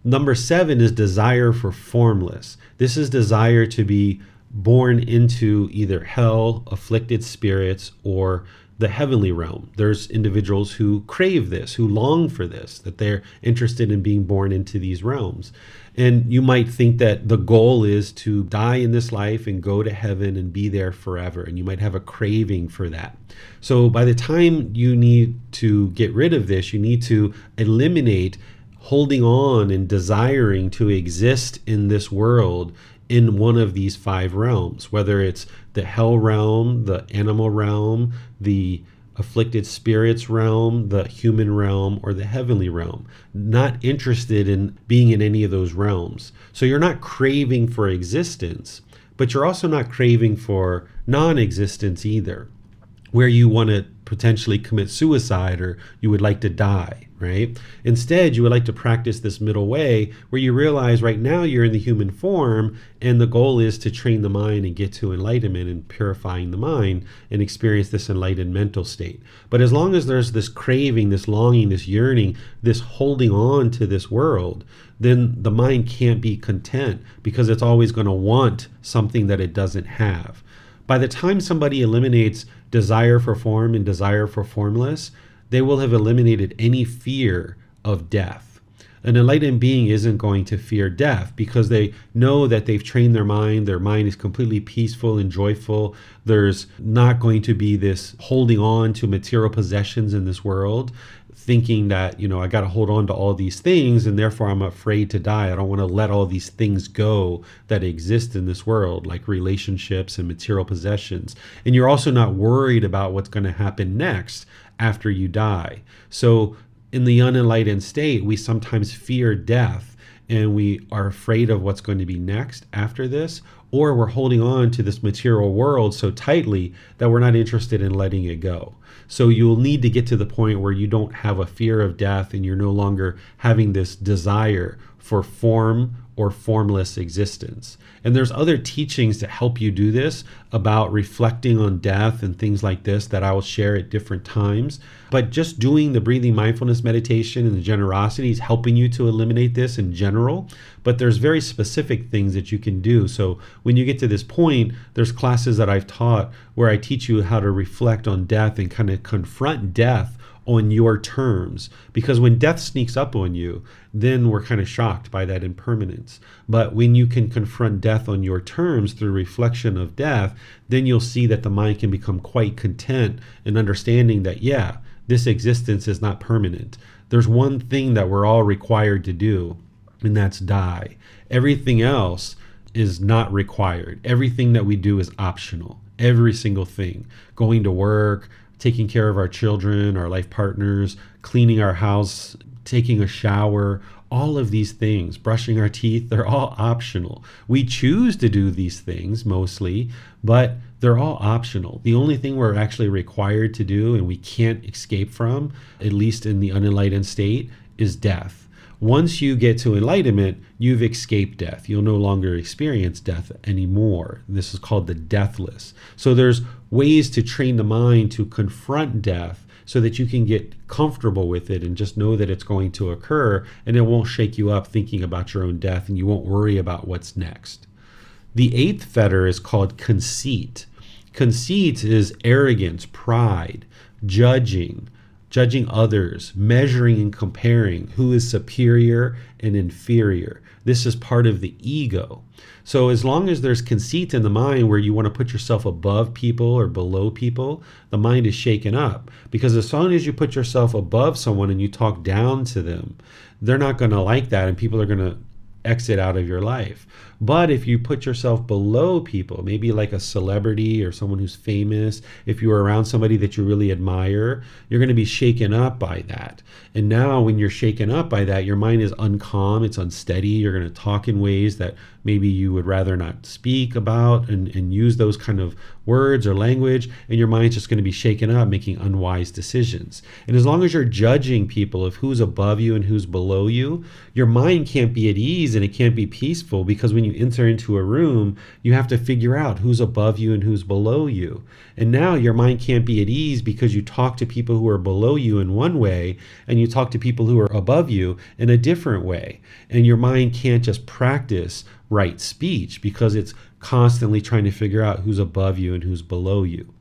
Number 7 is desire for formless. This is desire to be born into either hell, afflicted spirits, or the heavenly realm. There's individuals who crave this, who long for this, that they're interested in being born into these realms. And you might think that the goal is to die in this life and go to heaven and be there forever. And you might have a craving for that. So by the time you need to get rid of this, you need to eliminate holding on and desiring to exist in this world in one of these 5 realms, whether it's the hell realm, the animal realm, the afflicted spirits realm, the human realm, or the heavenly realm. Not interested in being in any of those realms. So you're not craving for existence, but you're also not craving for non-existence either, where you want to potentially commit suicide or you would like to die, right? Instead, you would like to practice this middle way where you realize right now you're in the human form and the goal is to train the mind and get to enlightenment and purifying the mind and experience this enlightened mental state. But as long as there's this craving, this longing, this yearning, this holding on to this world, then the mind can't be content because it's always going to want something that it doesn't have. By the time somebody eliminates desire for form and desire for formless, they will have eliminated any fear of death. An enlightened being isn't going to fear death because they know that they've trained their mind is completely peaceful and joyful. There's not going to be this holding on to material possessions in this world, thinking that, I got to hold on to all these things and therefore I'm afraid to die. I don't want to let all these things go that exist in this world, like relationships and material possessions. And you're also not worried about what's going to happen next after you die. So in the unenlightened state, we sometimes fear death and we are afraid of what's going to be next after this, or we're holding on to this material world so tightly that we're not interested in letting it go. So you'll need to get to the point where you don't have a fear of death and you're no longer having this desire for form or formless existence. And there's other teachings to help you do this about reflecting on death and things like this that I will share at different times. But just doing the breathing mindfulness meditation and the generosity is helping you to eliminate this in general. But there's very specific things that you can do. So when you get to this point, there's classes that I've taught where I teach you how to reflect on death and kind of confront death on your terms, because when death sneaks up on you, then we're kind of shocked by that impermanence. But when you can confront death on your terms through reflection of death, then you'll see that the mind can become quite content in understanding that, yeah, this existence is not permanent. There's one thing that we're all required to do, and that's die. Everything else is not required. Everything that we do is optional. Every single thing. Going to work, taking care of our children, our life partners, cleaning our house, taking a shower, all of these things, brushing our teeth, they're all optional. We choose to do these things mostly, but they're all optional. The only thing we're actually required to do and we can't escape from, at least in the unenlightened state, is death. Once you get to enlightenment, you've escaped death. You'll no longer experience death anymore. This is called the deathless. So there's ways to train the mind to confront death so that you can get comfortable with it and just know that it's going to occur and it won't shake you up thinking about your own death and you won't worry about what's next. The 8th fetter is called conceit. Conceit is arrogance, pride, judging, judging others, measuring and comparing who is superior and inferior. This is part of the ego. So as long as there's conceit in the mind where you want to put yourself above people or below people, the mind is shaken up. Because as soon as you put yourself above someone and you talk down to them, they're not going to like that, and people are going to exit out of your life. But if you put yourself below people, maybe like a celebrity or someone who's famous, if you are around somebody that you really admire, you're going to be shaken up by that. And now when you're shaken up by that, your mind is uncalm, it's unsteady. You're going to talk in ways that maybe you would rather not speak about and use those kind of words or language, and your mind's just going to be shaken up, making unwise decisions. And as long as you're judging people of who's above you and who's below you, your mind can't be at ease and it can't be peaceful, because when you enter into a room, you have to figure out who's above you and who's below you. And now your mind can't be at ease because you talk to people who are below you in one way and you talk to people who are above you in a different way. And your mind can't just practice right speech because it's constantly trying to figure out who's above you and who's below you.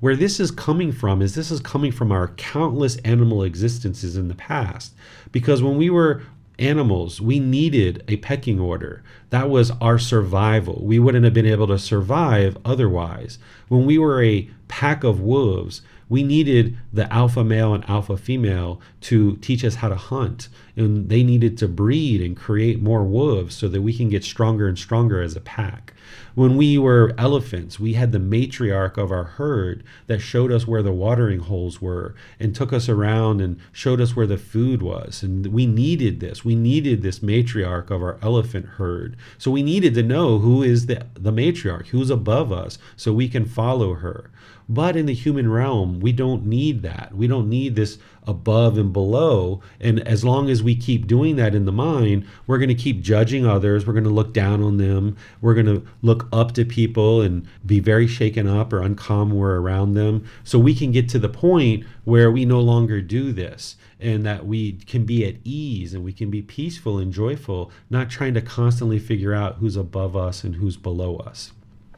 Where this is coming from is this is coming from our countless animal existences in the past. Because when we were animals, we needed a pecking order. That was our survival. We wouldn't have been able to survive otherwise. When we were a pack of wolves, we needed the alpha male and alpha female to teach us how to hunt. And they needed to breed and create more wolves so that we can get stronger and stronger as a pack. When we were elephants, we had the matriarch of our herd that showed us where the watering holes were and took us around and showed us where the food was. And we needed this. We needed this matriarch of our elephant herd. So we needed to know who is the matriarch, who's above us, so we can follow her. But in the human realm, we don't need that. We don't need this above and below. And as long as we keep doing that in the mind, we're going to keep judging others. We're going to look down on them. We're going to look up to people and be very shaken up or uncalm when we're around them. So we can get to the point where we no longer do this, and that we can be at ease and we can be peaceful and joyful, not trying to constantly figure out who's above us and who's below us.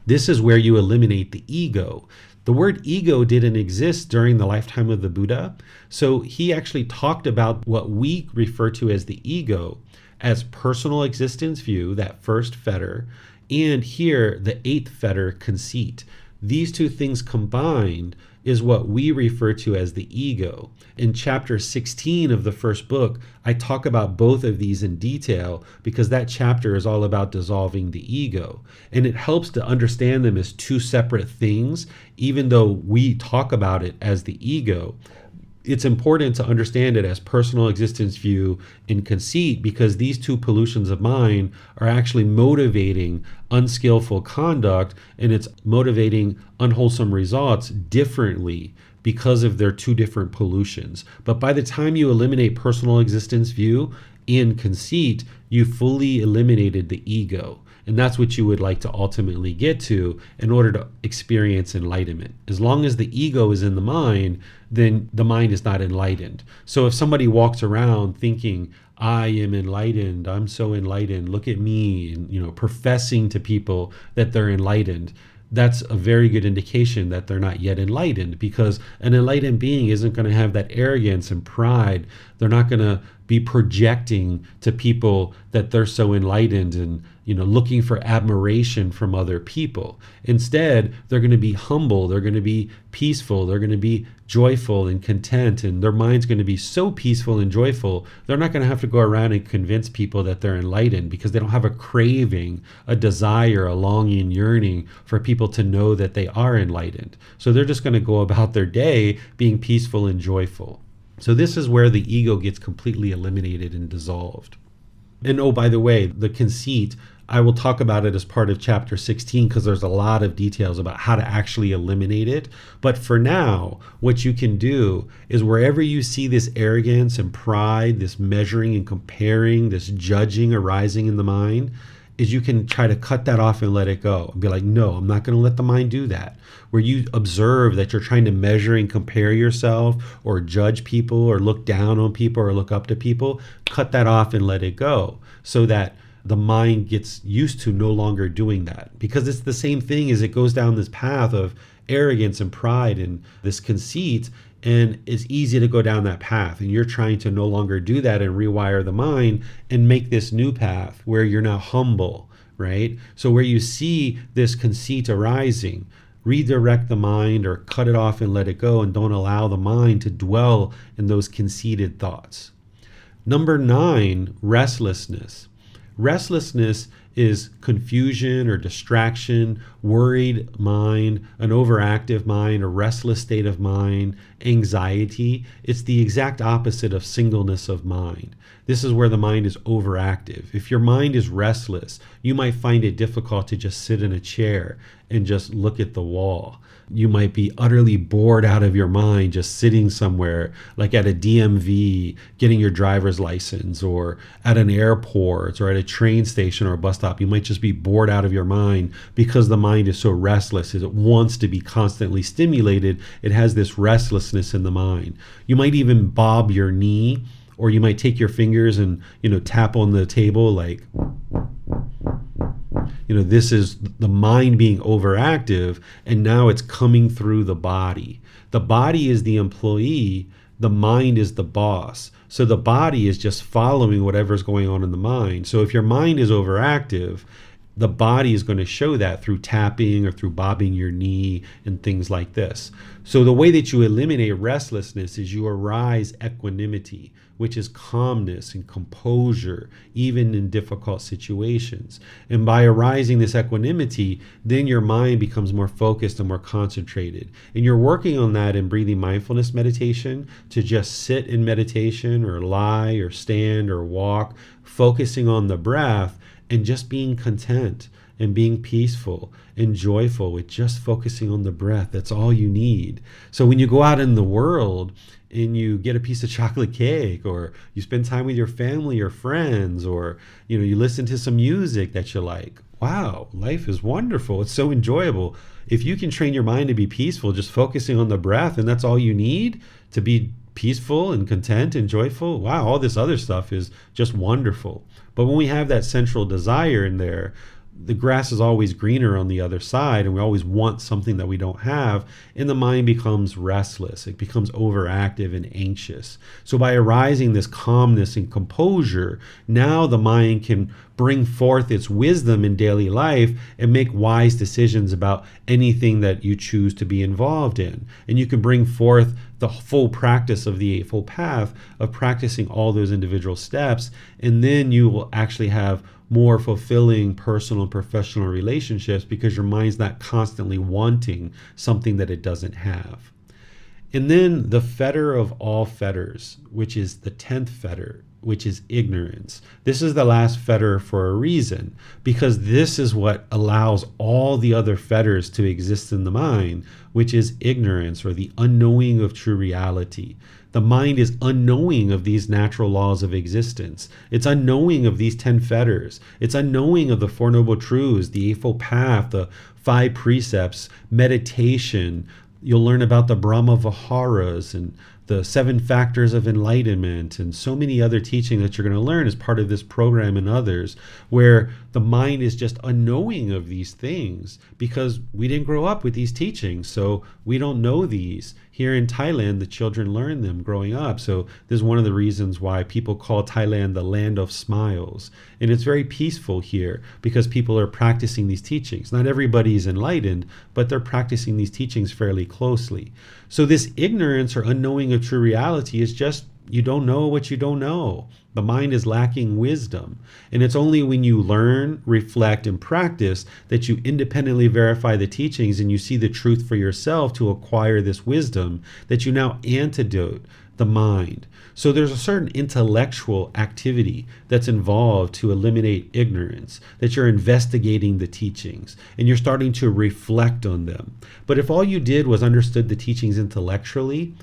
This is where you eliminate the ego. The word ego didn't exist during the lifetime of the Buddha. So he actually talked about what we refer to as the ego as personal existence view, that first fetter, and here the eighth fetter, conceit. These two things combined is what we refer to as the ego. In chapter 16 of the first book, I talk about both of these in detail because that chapter is all about dissolving the ego. And it helps to understand them as two separate things, even though we talk about it as the ego. It's important to understand it as personal existence view and conceit, because these two pollutions of mind are actually motivating unskillful conduct, and it's motivating unwholesome results differently because of their two different pollutions. But by the time you eliminate personal existence view and conceit, you fully eliminated the ego. And that's what you would like to ultimately get to in order to experience enlightenment. As long as the ego is in the mind, then the mind is not enlightened. So if somebody walks around thinking, I am enlightened, I'm so enlightened, look at me, and professing to people that they're enlightened, that's a very good indication that they're not yet enlightened, because an enlightened being isn't going to have that arrogance and pride. They're not going to be projecting to people that they're so enlightened and looking for admiration from other people. Instead, they're going to be humble, they're going to be peaceful, they're going to be joyful and content, and their mind's going to be so peaceful and joyful, they're not going to have to go around and convince people that they're enlightened, because they don't have a craving, a desire, a longing, yearning for people to know that they are enlightened. So they're just going to go about their day being peaceful and joyful. So this is where the ego gets completely eliminated and dissolved. And oh, by the way, the conceit, I will talk about it as part of chapter 16 because there's a lot of details about how to actually eliminate it. But for now, what you can do is wherever you see this arrogance and pride, this measuring and comparing, this judging arising in the mind, is you can try to cut that off and let it go and be like, no, I'm not going to let the mind do that. Where you observe that you're trying to measure and compare yourself or judge people or look down on people or look up to people, cut that off and let it go, so that the mind gets used to no longer doing that. Because it's the same thing as it goes down this path of arrogance and pride and this conceit. And it's easy to go down that path. And you're trying to no longer do that and rewire the mind and make this new path where you're now humble, right? So where you see this conceit arising, redirect the mind or cut it off and let it go, and don't allow the mind to dwell in those conceited thoughts. Number 9, restlessness. Restlessness is confusion or distraction, worried mind, an overactive mind, a restless state of mind, anxiety. It's the exact opposite of singleness of mind. This is where the mind is overactive. If your mind is restless, you might find it difficult to just sit in a chair and just look at the wall. You might be utterly bored out of your mind just sitting somewhere, like at a DMV, getting your driver's license, or at an airport, or at a train station or a bus stop. You might just be bored out of your mind because the mind is so restless. It wants to be constantly stimulated. It has this restlessness in the mind. You might even bob your knee, or you might take your fingers and, tap on the table like, this is the mind being overactive, and now it's coming through the body. The body is the employee, the mind is the boss. So the body is just following whatever's going on in the mind. So if your mind is overactive, the body is going to show that through tapping or through bobbing your knee and things like this. So the way that you eliminate restlessness is you arise equanimity, which is calmness and composure, even in difficult situations. And by arising this equanimity, then your mind becomes more focused and more concentrated. And you're working on that in breathing mindfulness meditation, to just sit in meditation or lie or stand or walk, focusing on the breath and just being content and being peaceful and joyful with just focusing on the breath. That's all you need. So when you go out in the world and you get a piece of chocolate cake, or you spend time with your family or friends, or you listen to some music that you like, wow, life is wonderful. It's so enjoyable. If you can train your mind to be peaceful, just focusing on the breath, and that's all you need to be peaceful and content and joyful, wow, all this other stuff is just wonderful. But when we have that central desire in there, the grass is always greener on the other side, and we always want something that we don't have, and the mind becomes restless. It becomes overactive and anxious. So by arising this calmness and composure, now the mind can bring forth its wisdom in daily life and make wise decisions about anything that you choose to be involved in. And you can bring forth the full practice of the Eightfold Path, of practicing all those individual steps, and then you will actually have more fulfilling personal and professional relationships, because your mind's not constantly wanting something that it doesn't have. And then the fetter of all fetters, which is the 10th fetter, which is ignorance. This is the last fetter for a reason, because this is what allows all the other fetters to exist in the mind, which is ignorance, or the unknowing of true reality. The mind is unknowing of these natural laws of existence. It's unknowing of these 10 fetters. It's unknowing of the Four Noble Truths, the Eightfold Path, the 5 precepts, meditation. You'll learn about the Brahma Viharas and the 7 factors of enlightenment, and so many other teachings that you're going to learn as part of this program and others, where the mind is just unknowing of these things because we didn't grow up with these teachings, so we don't know these. Here in Thailand, the children learn them growing up. So this is one of the reasons why people call Thailand the land of smiles. And it's very peaceful here because people are practicing these teachings. Not everybody's enlightened, but they're practicing these teachings fairly closely. So this ignorance or unknowing of true reality is just, you don't know what you don't know. The mind is lacking wisdom. And it's only when you learn, reflect, and practice that you independently verify the teachings and you see the truth for yourself to acquire this wisdom, that you now antidote the mind. So there's a certain intellectual activity that's involved to eliminate ignorance, that you're investigating the teachings and you're starting to reflect on them. But if all you did was understood the teachings intellectually,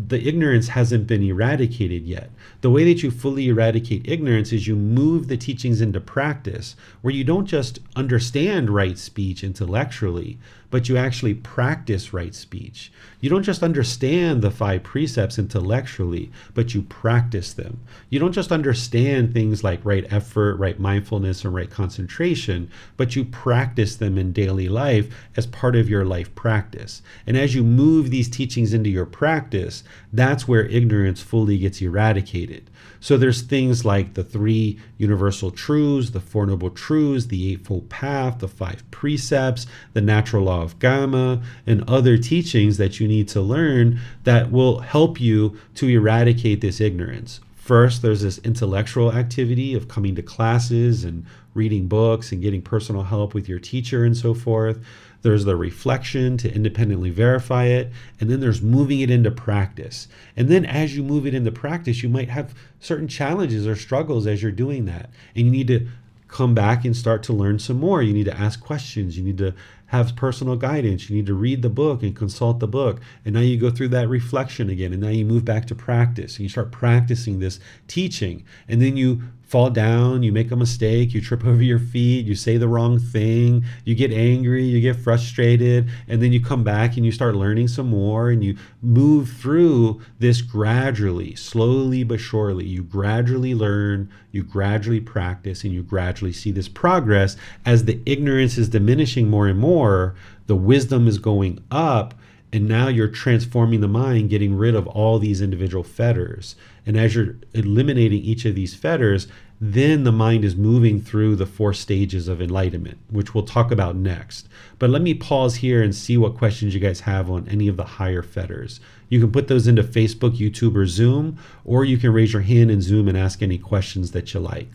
the ignorance hasn't been eradicated yet. The way that you fully eradicate ignorance is you move the teachings into practice, where you don't just understand right speech intellectually, but you actually practice right speech. You don't just understand the 5 precepts intellectually, but you practice them. You don't just understand things like right effort, right mindfulness, and right concentration, but you practice them in daily life as part of your life practice. And as you move these teachings into your practice, that's where ignorance fully gets eradicated. So there's things like the 3 universal truths, the 4 noble truths, the Eightfold Path, the 5 precepts, the natural law of Gotama, and other teachings that you need to learn that will help you to eradicate this ignorance. First, there's this intellectual activity of coming to classes and reading books and getting personal help with your teacher and so forth. There's the reflection to independently verify it. And then there's moving it into practice. And then as you move it into practice, you might have certain challenges or struggles as you're doing that. And you need to come back and start to learn some more. You need to ask questions. You need to have personal guidance. You need to read the book and consult the book. And now you go through that reflection again. And now you move back to practice. And you start practicing this teaching. And then you fall down, you make a mistake, you trip over your feet, you say the wrong thing, you get angry, you get frustrated, and then you come back and you start learning some more, and you move through this gradually, slowly but surely. You gradually learn, you gradually practice, and you gradually see this progress. As the ignorance is diminishing more and more, the wisdom is going up, and now you're transforming the mind, getting rid of all these individual fetters. And as you're eliminating each of these fetters, then the mind is moving through the 4 stages of enlightenment, which we'll talk about next. But let me pause here and see what questions you guys have on any of the higher fetters. You can put those into Facebook, YouTube, or Zoom, or you can raise your hand in Zoom and ask any questions that you like.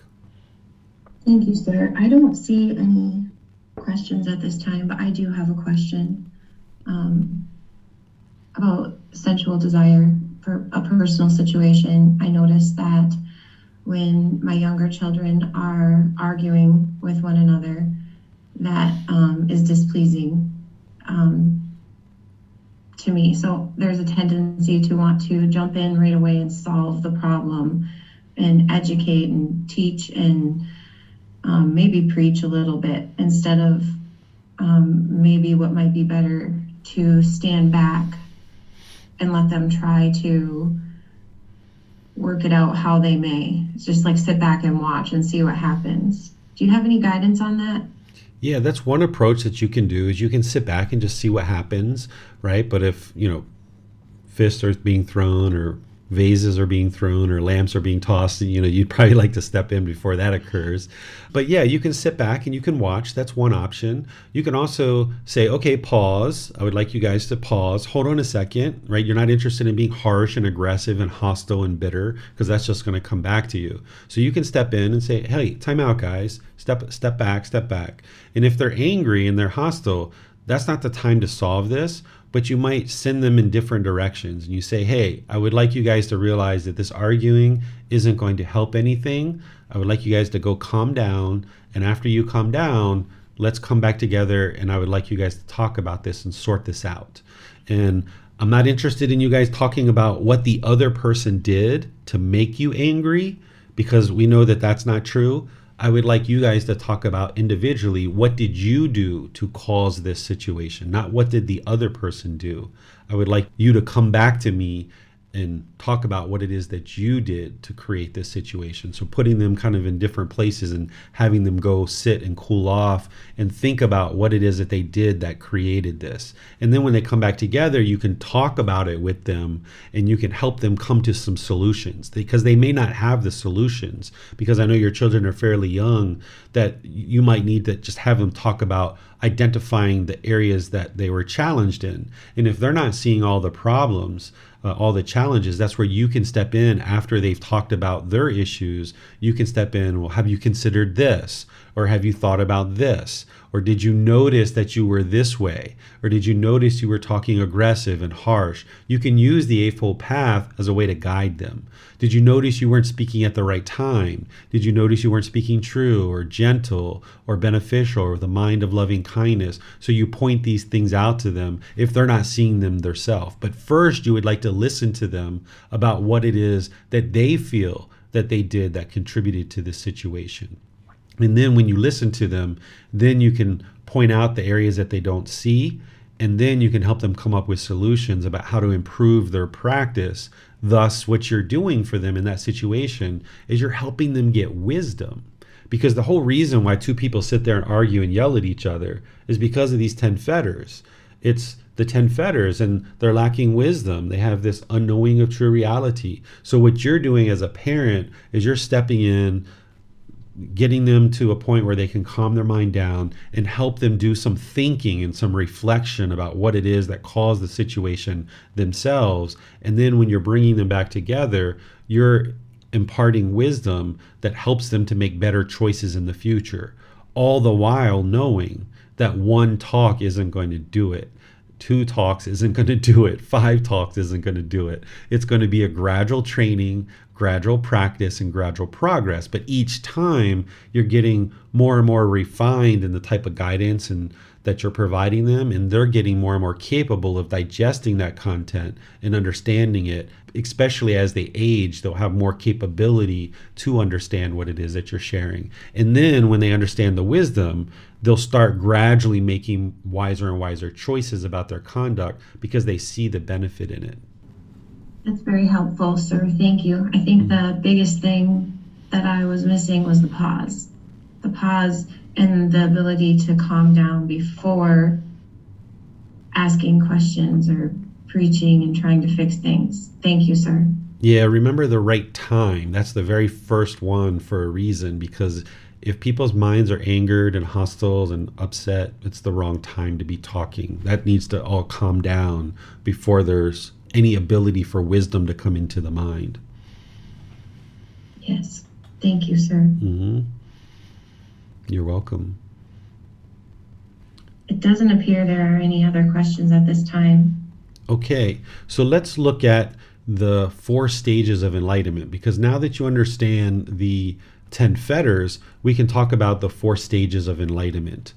Thank you, sir. I don't see any questions at this time, but I do have a question about sensual desire for a personal situation. I noticed that when my younger children are arguing with one another, that is displeasing to me. So there's a tendency to want to jump in right away and solve the problem and educate and teach and maybe preach a little bit, instead of maybe what might be better to stand back and let them try to work it out how they may. It's just like sit back and watch and see what happens. Do you have any guidance on that? Yeah, that's one approach that you can do, is you can sit back and just see what happens, right? But if, fists are being thrown or vases are being thrown or lamps are being tossed, you'd probably like to step in before that occurs. But yeah, you can sit back and you can watch. That's one option. You can also say, okay, pause. I would like you guys to pause. Hold on a second, right? You're not interested in being harsh and aggressive and hostile and bitter, because that's just going to come back to you. So you can step in and say, hey, time out, guys. Step back. And if they're angry and they're hostile, that's not the time to solve this. But you might send them in different directions. And you say, hey, I would like you guys to realize that this arguing isn't going to help anything. I would like you guys to go calm down. And after you calm down, let's come back together. And I would like you guys to talk about this and sort this out. And I'm not interested in you guys talking about what the other person did to make you angry, because we know that that's not true. I would like you guys to talk about individually, what did you do to cause this situation? Not what did the other person do. I would like you to come back to me and talk about what it is that you did to create this situation. So putting them kind of in different places and having them go sit and cool off and think about what it is that they did that created this. And then when they come back together, you can talk about it with them and you can help them come to some solutions, because they may not have the solutions, because I know your children are fairly young, that you might need to just have them talk about identifying the areas that they were challenged in. And if they're not seeing all the problems, all the challenges, that's where you can step in after they've talked about their issues. You can step in, well, have you considered this? Or have you thought about this? Or did you notice that you were this way? Or did you notice you were talking aggressive and harsh? You can use the Eightfold Path as a way to guide them. Did you notice you weren't speaking at the right time? Did you notice you weren't speaking true or gentle or beneficial or with a mind of loving kindness? So you point these things out to them if they're not seeing them themselves. But first, you would like to listen to them about what it is that they feel that they did that contributed to this situation. And then when you listen to them, then you can point out the areas that they don't see, and then you can help them come up with solutions about how to improve their practice. Thus, what you're doing for them in that situation is you're helping them get wisdom. Because the whole reason why two people sit there and argue and yell at each other is because of these 10 fetters. It's the 10 fetters, and they're lacking wisdom. They have this unknowing of true reality. So what you're doing as a parent is you're stepping in, getting them to a point where they can calm their mind down and help them do some thinking and some reflection about what it is that caused the situation themselves. And then when you're bringing them back together, you're imparting wisdom that helps them to make better choices in the future, all the while knowing that one talk isn't going to do it. 2 talks isn't going to do it. 5 talks isn't going to do it. It's going to be a gradual training, gradual practice, and gradual progress. But each time you're getting more and more refined in the type of guidance and that you're providing them, and they're getting more and more capable of digesting that content and understanding it. Especially as they age, they'll have more capability to understand what it is that you're sharing. And then when they understand the wisdom, they'll start gradually making wiser and wiser choices about their conduct because they see the benefit in it. That's very helpful, sir. Thank you. I think the biggest thing that I was missing was the pause. The pause and the ability to calm down before asking questions or preaching and trying to fix things. Thank you, sir. Yeah, remember the right time. That's the very first one for a reason, because if people's minds are angered and hostile and upset, it's the wrong time to be talking. That needs to all calm down before there's any ability for wisdom to come into the mind. Yes. Thank you, sir. Mm-hmm. You're welcome. It doesn't appear there are any other questions at this time. Okay, so let's look at the 4 stages of enlightenment, because now that you understand the 10 fetters, we can talk about the 4 stages of enlightenment.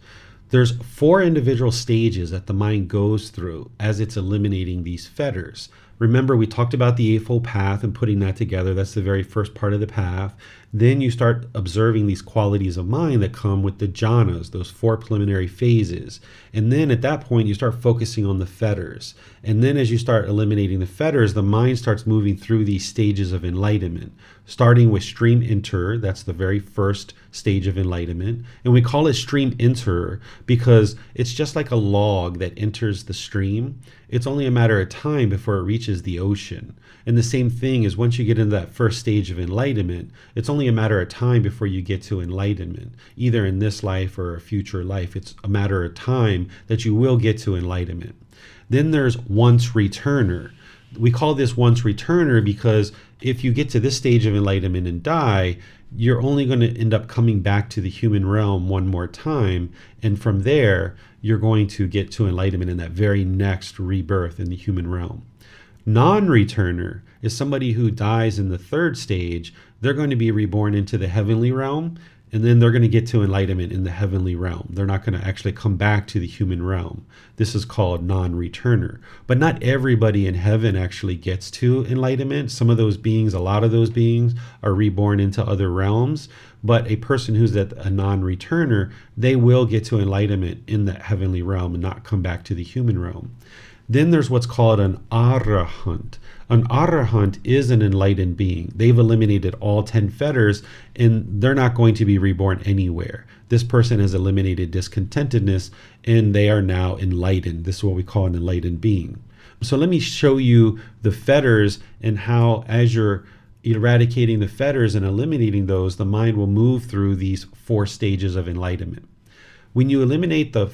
There's 4 individual stages that the mind goes through as it's eliminating these fetters. Remember, we talked about the Eightfold Path and putting that together. That's the very first part of the path. Then you start observing these qualities of mind that come with the jhanas, those 4 preliminary phases. And then at that point, you start focusing on the fetters. And then as you start eliminating the fetters, the mind starts moving through these stages of enlightenment, starting with stream enterer. That's the very first stage of enlightenment. And we call it stream enterer because it's just like a log that enters the stream. It's only a matter of time before it reaches the ocean. And the same thing is once you get into that first stage of enlightenment, it's only a matter of time before you get to enlightenment, either in this life or a future life. It's a matter of time that you will get to enlightenment. Then there's once returner. We call this once returner because if you get to this stage of enlightenment and die, you're only going to end up coming back to the human realm one more time. And from there, you're going to get to enlightenment in that very next rebirth in the human realm. Non-returner is somebody who dies in the 3rd stage. They're going to be reborn into the heavenly realm, and then they're going to get to enlightenment in the heavenly realm. They're not going to actually come back to the human realm. This is called non-returner. But not everybody in heaven actually gets to enlightenment. Some of those beings, a lot of those beings, are reborn into other realms. But a person who's at a non-returner, they will get to enlightenment in the heavenly realm and not come back to the human realm. Then there's what's called an arahant. An arahant is an enlightened being. They've eliminated all 10 fetters and they're not going to be reborn anywhere. This person has eliminated discontentedness and they are now enlightened. This is what we call an enlightened being. So let me show you the fetters and how as you're eradicating the fetters and eliminating those, the mind will move through these 4 stages of enlightenment. When you eliminate the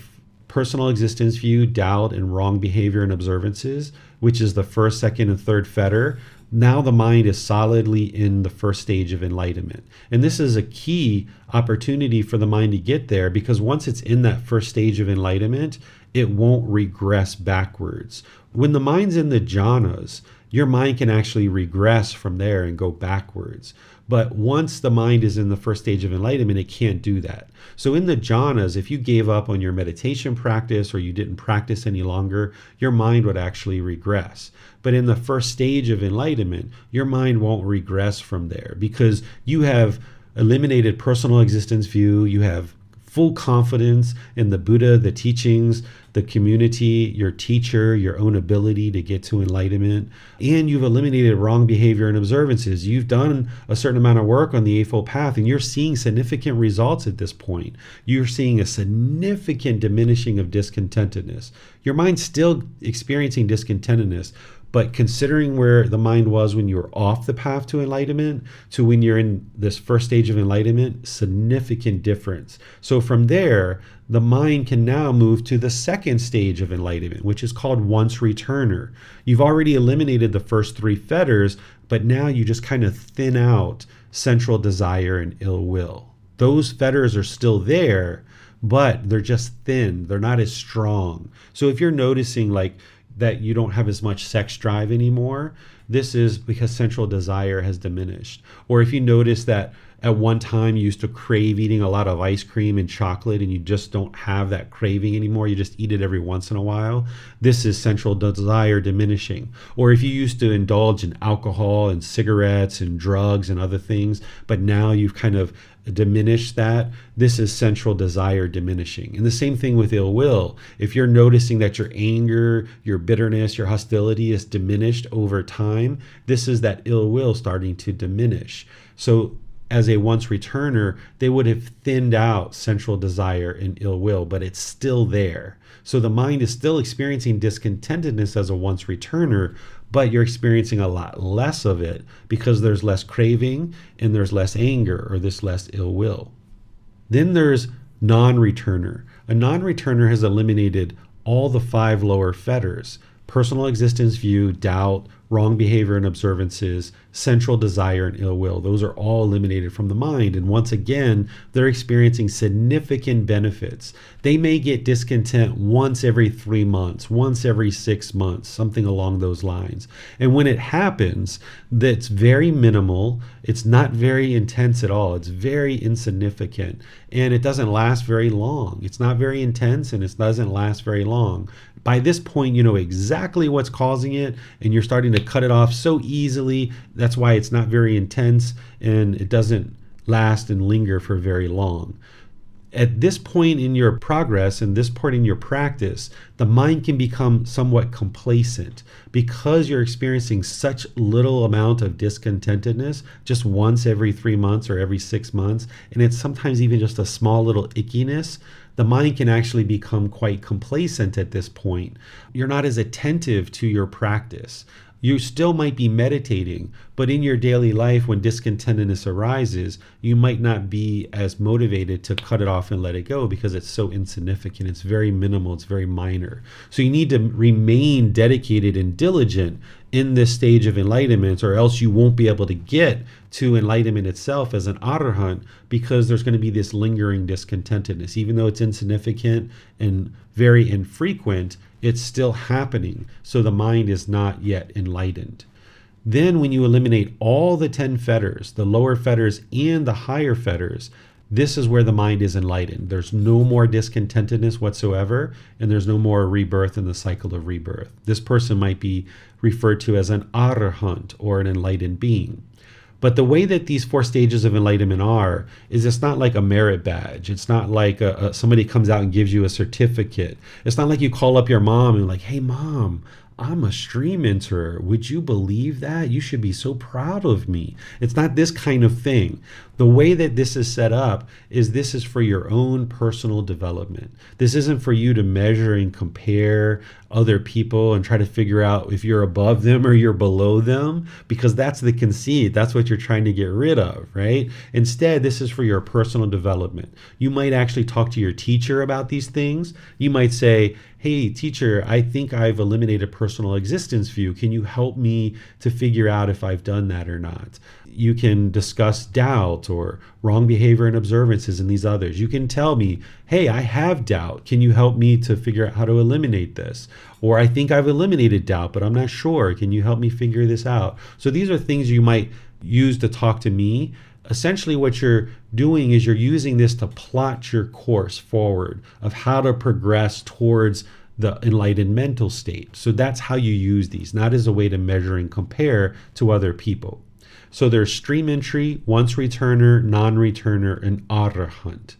personal existence view, doubt, and wrong behavior and observances, which is the first, second, and third fetter, now the mind is solidly in the first stage of enlightenment. And this is a key opportunity for the mind to get there, because once it's in that first stage of enlightenment, it won't regress backwards. When the mind's in the jhanas, your mind can actually regress from there and go backwards. But once the mind is in the first stage of enlightenment, it can't do that. So in the jhanas, if you gave up on your meditation practice or you didn't practice any longer, your mind would actually regress. But in the first stage of enlightenment, your mind won't regress from there, because you have eliminated personal existence view, you have full confidence in the Buddha, the teachings, the community, your teacher, your own ability to get to enlightenment, and you've eliminated wrong behavior and observances. You've done a certain amount of work on the Eightfold Path, and you're seeing significant results at this point. You're seeing a significant diminishing of discontentedness. Your mind's still experiencing discontentedness, but considering where the mind was when you were off the path to enlightenment to when you're in this first stage of enlightenment, significant difference. So from there, the mind can now move to the second stage of enlightenment, which is called once returner. You've already eliminated the first three fetters, but now you just kind of thin out sensual desire and ill will. Those fetters are still there, but they're just thin. They're not as strong. So if you're noticing that you don't have as much sex drive anymore, this is because sensual desire has diminished. Or if you notice that at one time you used to crave eating a lot of ice cream and chocolate and you just don't have that craving anymore, you just eat it every once in a while, this is sensual desire diminishing. Or if you used to indulge in alcohol and cigarettes and drugs and other things, but now you've kind of diminished that, this is sensual desire diminishing. And the same thing with ill will. If you're noticing that your anger, your bitterness, your hostility is diminished over time, this is that ill will starting to diminish. So as a once returner, they would have thinned out sensual desire and ill will, but it's still there. So the mind is still experiencing discontentedness as a once returner, but you're experiencing a lot less of it because there's less craving and there's less anger or there's less ill will. Then there's non-returner. A non-returner has eliminated all the 5 lower fetters: personal existence view, doubt, wrong behavior and observances, sensual desire, and ill will. Those are all eliminated from the mind. And once again, they're experiencing significant benefits. They may get discontent once every 3 months, once every 6 months, something along those lines. And when it happens, that's very minimal. It's not very intense at all. It's very insignificant. And it doesn't last very long. It's not very intense and it doesn't last very long. By this point, you know exactly what's causing it, and you're starting to cut it off so easily. That's why it's not very intense and it doesn't last and linger for very long. At this point in your progress and this point in your practice, the mind can become somewhat complacent because you're experiencing such little amount of discontentedness just once every 3 months or every 6 months, and it's sometimes even just a small little ickiness. The mind can actually become quite complacent at this point. You're not as attentive to your practice. You still might be meditating, but in your daily life, when discontentedness arises, you might not be as motivated to cut it off and let it go because it's so insignificant. It's very minimal. It's very minor. So you need to remain dedicated and diligent in this stage of enlightenment, or else you won't be able to get to enlightenment itself as an arahant, because there's going to be this lingering discontentedness. Even though it's insignificant and very infrequent, it's still happening. So the mind is not yet enlightened. Then when you eliminate all the 10 fetters, the lower fetters and the higher fetters, this is where the mind is enlightened. There's no more discontentedness whatsoever, and there's no more rebirth in the cycle of rebirth. This person might be referred to as an arahant or an enlightened being. But the way that these 4 stages of enlightenment are, is it's not like a merit badge. It's not like somebody comes out and gives you a certificate. It's not like you call up your mom and like, hey mom, I'm a stream enterer. Would you believe that? You should be so proud of me. It's not this kind of thing. The way that this is set up is this is for your own personal development. This isn't for you to measure and compare other people and try to figure out if you're above them or you're below them, because that's the conceit. That's what you're trying to get rid of, right? Instead, this is for your personal development. You might actually talk to your teacher about these things. You might say, hey, teacher, I think I've eliminated personal existence view. Can you help me to figure out if I've done that or not? You can discuss doubt or wrong behavior and observances in these others. You can tell me, hey, I have doubt. Can you help me to figure out how to eliminate this? Or I think I've eliminated doubt, but I'm not sure. Can you help me figure this out? So these are things you might use to talk to me. Essentially what you're doing is you're using this to plot your course forward of how to progress towards the enlightened mental state. So that's how you use these, not as a way to measure and compare to other people. So there's stream entry, once returner, non-returner, and arahant.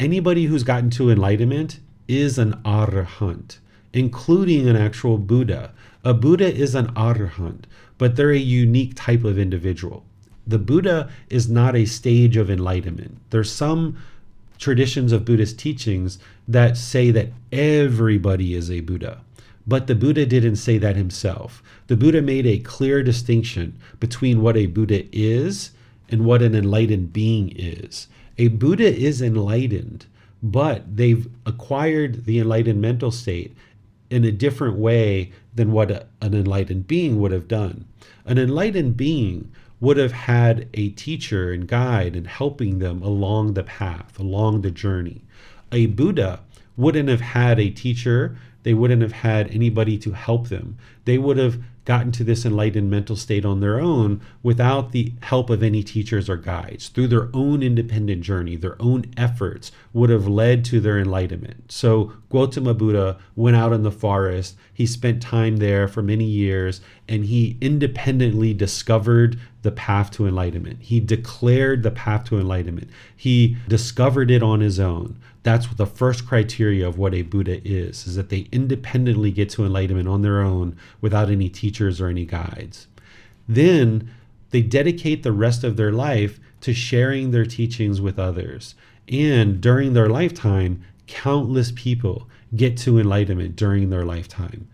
Anybody who's gotten to enlightenment is an arahant, including an actual Buddha. A Buddha is an arahant, but they're a unique type of individual. The Buddha is not a stage of enlightenment. There's some traditions of Buddhist teachings that say that everybody is a Buddha. But the Buddha didn't say that himself. The Buddha made a clear distinction between what a Buddha is and what an enlightened being is. A Buddha is enlightened, but they've acquired the enlightened mental state in a different way than what an enlightened being would have done. An enlightened being would have had a teacher and guide and helping them along the path, along the journey. A Buddha wouldn't have had a teacher. They wouldn't have had anybody to help them. They would have gotten to this enlightened mental state on their own without the help of any teachers or guides. Through their own independent journey, their own efforts would have led to their enlightenment. So Gotama Buddha went out in the forest. He spent time there for many years, and he independently discovered the path to enlightenment. He declared the path to enlightenment. He discovered it on his own. That's the first criteria of what a Buddha is that they independently get to enlightenment on their own without any teachers or any guides. Then they dedicate the rest of their life to sharing their teachings with others. And during their lifetime, countless people get to enlightenment during their lifetime.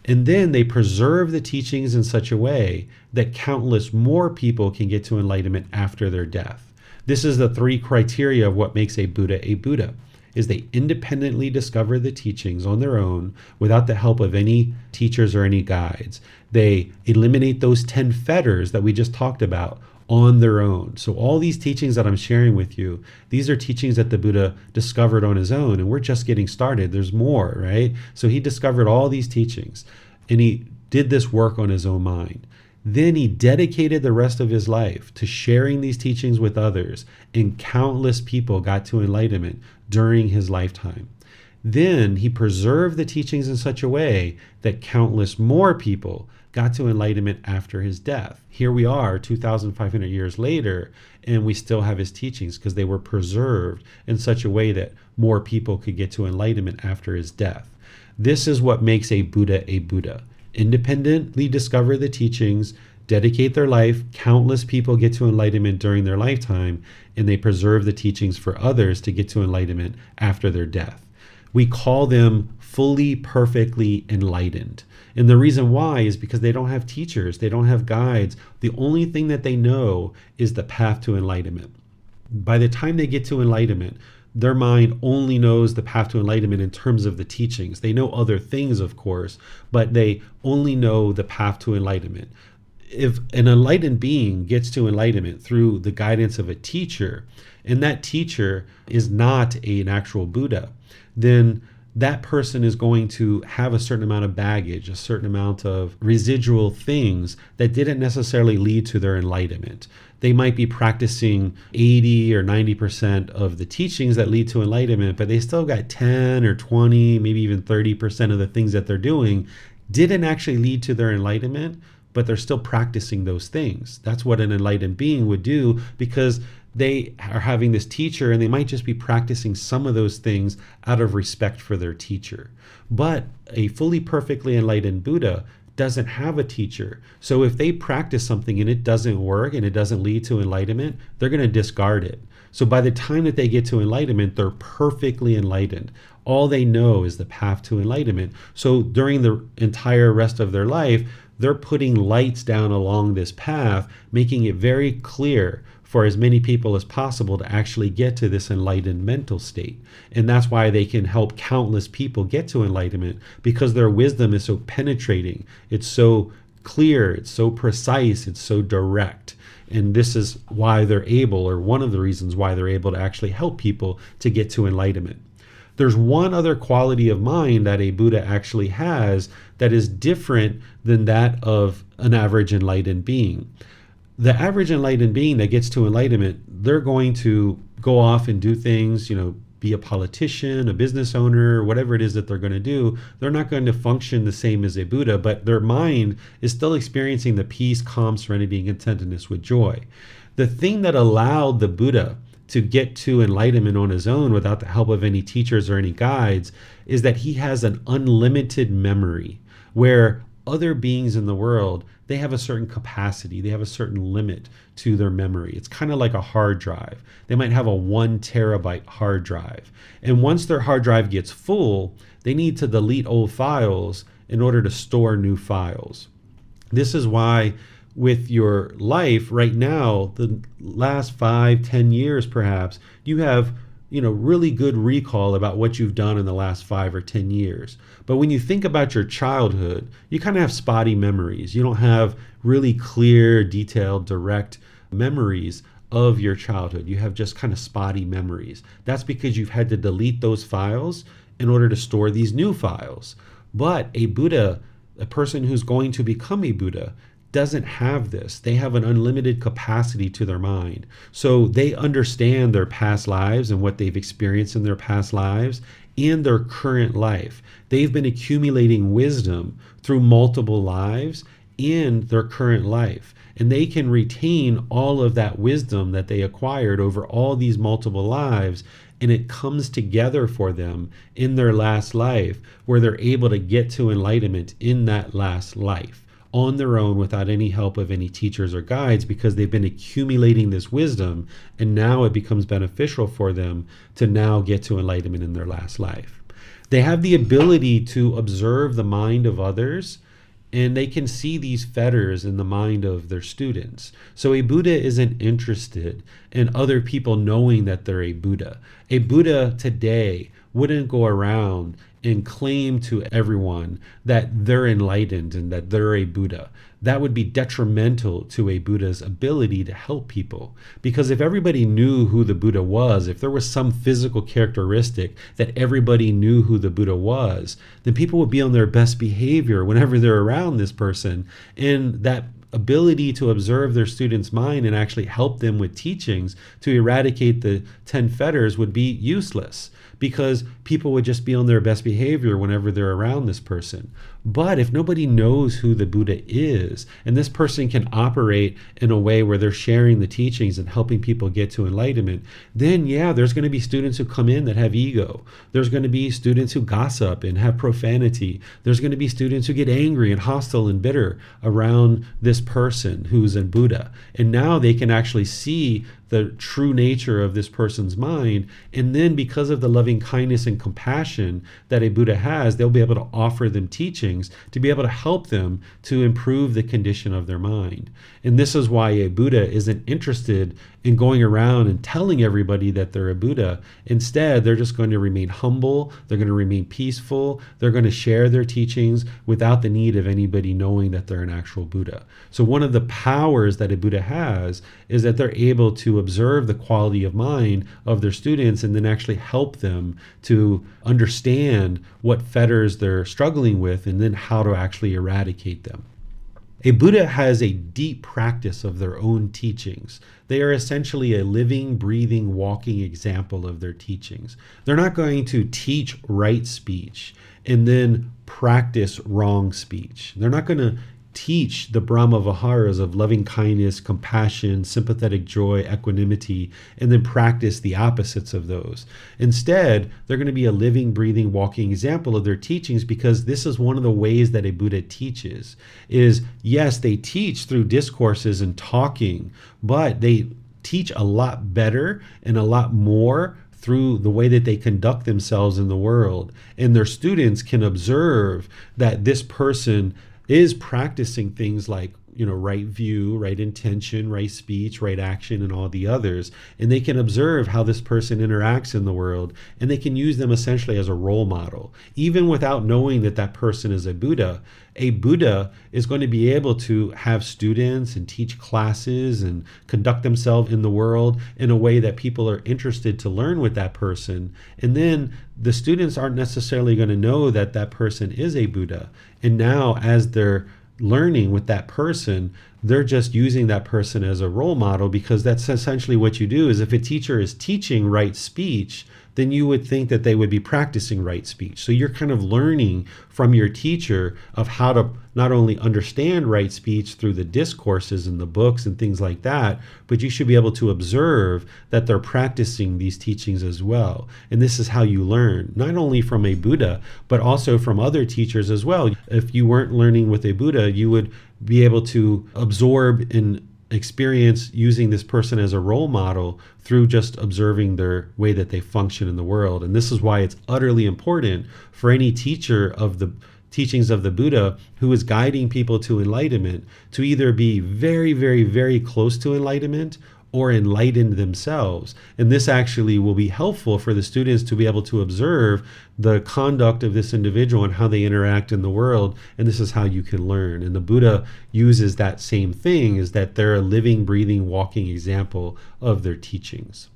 And then they preserve the teachings in such a way that countless more people can get to enlightenment after their death. This is the three criteria of what makes a Buddha a Buddha. Is they independently discover the teachings on their own without the help of any teachers or any guides. They eliminate those 10 fetters that we just talked about on their own. So all these teachings that I'm sharing with you, these are teachings that the Buddha discovered on his own, and we're just getting started. There's more, right? So he discovered all these teachings, and he did this work on his own mind. Then he dedicated the rest of his life to sharing these teachings with others, and countless people got to enlightenment during his lifetime. Then he preserved the teachings in such a way that countless more people got to enlightenment after his death. Here we are 2,500 years later, and we still have his teachings because they were preserved in such a way that more people could get to enlightenment after his death. This is what makes a Buddha a Buddha. Independently discover the teachings, dedicate their life, countless people get to enlightenment during their lifetime, and they preserve the teachings for others to get to enlightenment after their death. We call them fully, perfectly enlightened. And the reason why is because they don't have teachers, they don't have guides. The only thing that they know is the path to enlightenment. By the time they get to enlightenment, their mind only knows the path to enlightenment in terms of the teachings. They know other things, of course, but they only know the path to enlightenment. If an enlightened being gets to enlightenment through the guidance of a teacher, and that teacher is not an actual Buddha, then that person is going to have a certain amount of baggage, a certain amount of residual things that didn't necessarily lead to their enlightenment. They might be practicing 80 or 90% of the teachings that lead to enlightenment, but they still got 10 or 20, maybe even 30% of the things that they're doing didn't actually lead to their enlightenment, but they're still practicing those things. That's what an enlightened being would do, because they are having this teacher and they might just be practicing some of those things out of respect for their teacher. But a fully perfectly enlightened Buddha doesn't have a teacher. So if they practice something and it doesn't work and it doesn't lead to enlightenment, they're going to discard it. So by the time that they get to enlightenment, they're perfectly enlightened. All they know is the path to enlightenment. So during the entire rest of their life, they're putting lights down along this path, making it very clear for as many people as possible to actually get to this enlightened mental state. And that's why they can help countless people get to enlightenment, because their wisdom is so penetrating. It's so clear, it's so precise, it's so direct. And this is why they're able, or one of the reasons why they're able to actually help people to get to enlightenment. There's one other quality of mind that a Buddha actually has that is different than that of an average enlightened being. The average enlightened being that gets to enlightenment, they're going to go off and do things, be a politician, a business owner, whatever it is that they're going to do. They're not going to function the same as a Buddha, but their mind is still experiencing the peace, calm, serenity, and contentedness with joy. The thing that allowed the Buddha to get to enlightenment on his own without the help of any teachers or any guides is that he has an unlimited memory, where other beings in the world, they have a certain capacity, they have a certain limit to their memory. It's kind of like a hard drive. They might have a 1 terabyte hard drive. And once their hard drive gets full, they need to delete old files in order to store new files. This is why with your life right now, the last 5-10 years perhaps, you have really good recall about what you've done in the last 5 or 10 years. But when you think about your childhood, you kind of have spotty memories. You don't have really clear, detailed, direct memories of your childhood. You have just kind of spotty memories. That's because you've had to delete those files in order to store these new files. But a Buddha, a person who's going to become a Buddha, doesn't have this. They have an unlimited capacity to their mind. So they understand their past lives and what they've experienced in their past lives and their current life. They've been accumulating wisdom through multiple lives in their current life. And they can retain all of that wisdom that they acquired over all these multiple lives, and it comes together for them in their last life, where they're able to get to enlightenment in that last life on their own without any help of any teachers or guides, because they've been accumulating this wisdom, and now it becomes beneficial for them to now get to enlightenment in their last life. They have the ability to observe the mind of others, and they can see these fetters in the mind of their students. So a Buddha isn't interested in other people knowing that they're a Buddha. A Buddha today wouldn't go around and claim to everyone that they're enlightened and that they're a Buddha. That would be detrimental to a Buddha's ability to help people. Because if everybody knew who the Buddha was, if there was some physical characteristic that everybody knew who the Buddha was, then people would be on their best behavior whenever they're around this person. And that ability to observe their students' mind and actually help them with teachings to eradicate the 10 fetters would be useless, because people would just be on their best behavior whenever they're around this person. But if nobody knows who the Buddha is, and this person can operate in a way where they're sharing the teachings and helping people get to enlightenment, then there's going to be students who come in that have ego. There's going to be students who gossip and have profanity. There's going to be students who get angry and hostile and bitter around this person who's a Buddha. And now they can actually see the true nature of this person's mind. And then because of the loving kindness and compassion that a Buddha has, they'll be able to offer them teachings to be able to help them to improve the condition of their mind. And this is why a Buddha isn't interested in going around and telling everybody that they're a Buddha. Instead, they're just going to remain humble. They're going to remain peaceful. They're going to share their teachings without the need of anybody knowing that they're an actual Buddha. So one of the powers that a Buddha has is that they're able to observe the quality of mind of their students and then actually help them to understand what fetters they're struggling with and then how to actually eradicate them. A Buddha has a deep practice of their own teachings. They are essentially a living, breathing, walking example of their teachings. They're not going to teach right speech and then practice wrong speech. They're not going to teach the Brahma Viharas of loving kindness, compassion, sympathetic joy, equanimity, and then practice the opposites of those. Instead, they're going to be a living, breathing, walking example of their teachings, because this is one of the ways that a Buddha teaches. Is yes, they teach through discourses and talking, but they teach a lot better and a lot more through the way that they conduct themselves in the world. And their students can observe that this person is practicing things like, right view, right intention, right speech, right action, and all the others. And they can observe how this person interacts in the world, and they can use them essentially as a role model. Even without knowing that that person is a Buddha is going to be able to have students and teach classes and conduct themselves in the world in a way that people are interested to learn with that person. And then the students aren't necessarily going to know that that person is a Buddha. And now, as they're learning with that person, they're just using that person as a role model, because that's essentially what you do. Is if a teacher is teaching right speech, then you would think that they would be practicing right speech. So you're kind of learning from your teacher of how to not only understand right speech through the discourses and the books and things like that, but you should be able to observe that they're practicing these teachings as well. And this is how you learn, not only from a Buddha, but also from other teachers as well. If you weren't learning with a Buddha, you would be able to absorb and experience using this person as a role model through just observing their way that they function in the world. And this is why it's utterly important for any teacher of the teachings of the Buddha who is guiding people to enlightenment to either be very, very, very close to enlightenment or enlightened themselves. And this actually will be helpful for the students to be able to observe the conduct of this individual and how they interact in the world. And this is how you can learn. And the Buddha uses that same thing, is that they're a living, breathing, walking example of their teachings.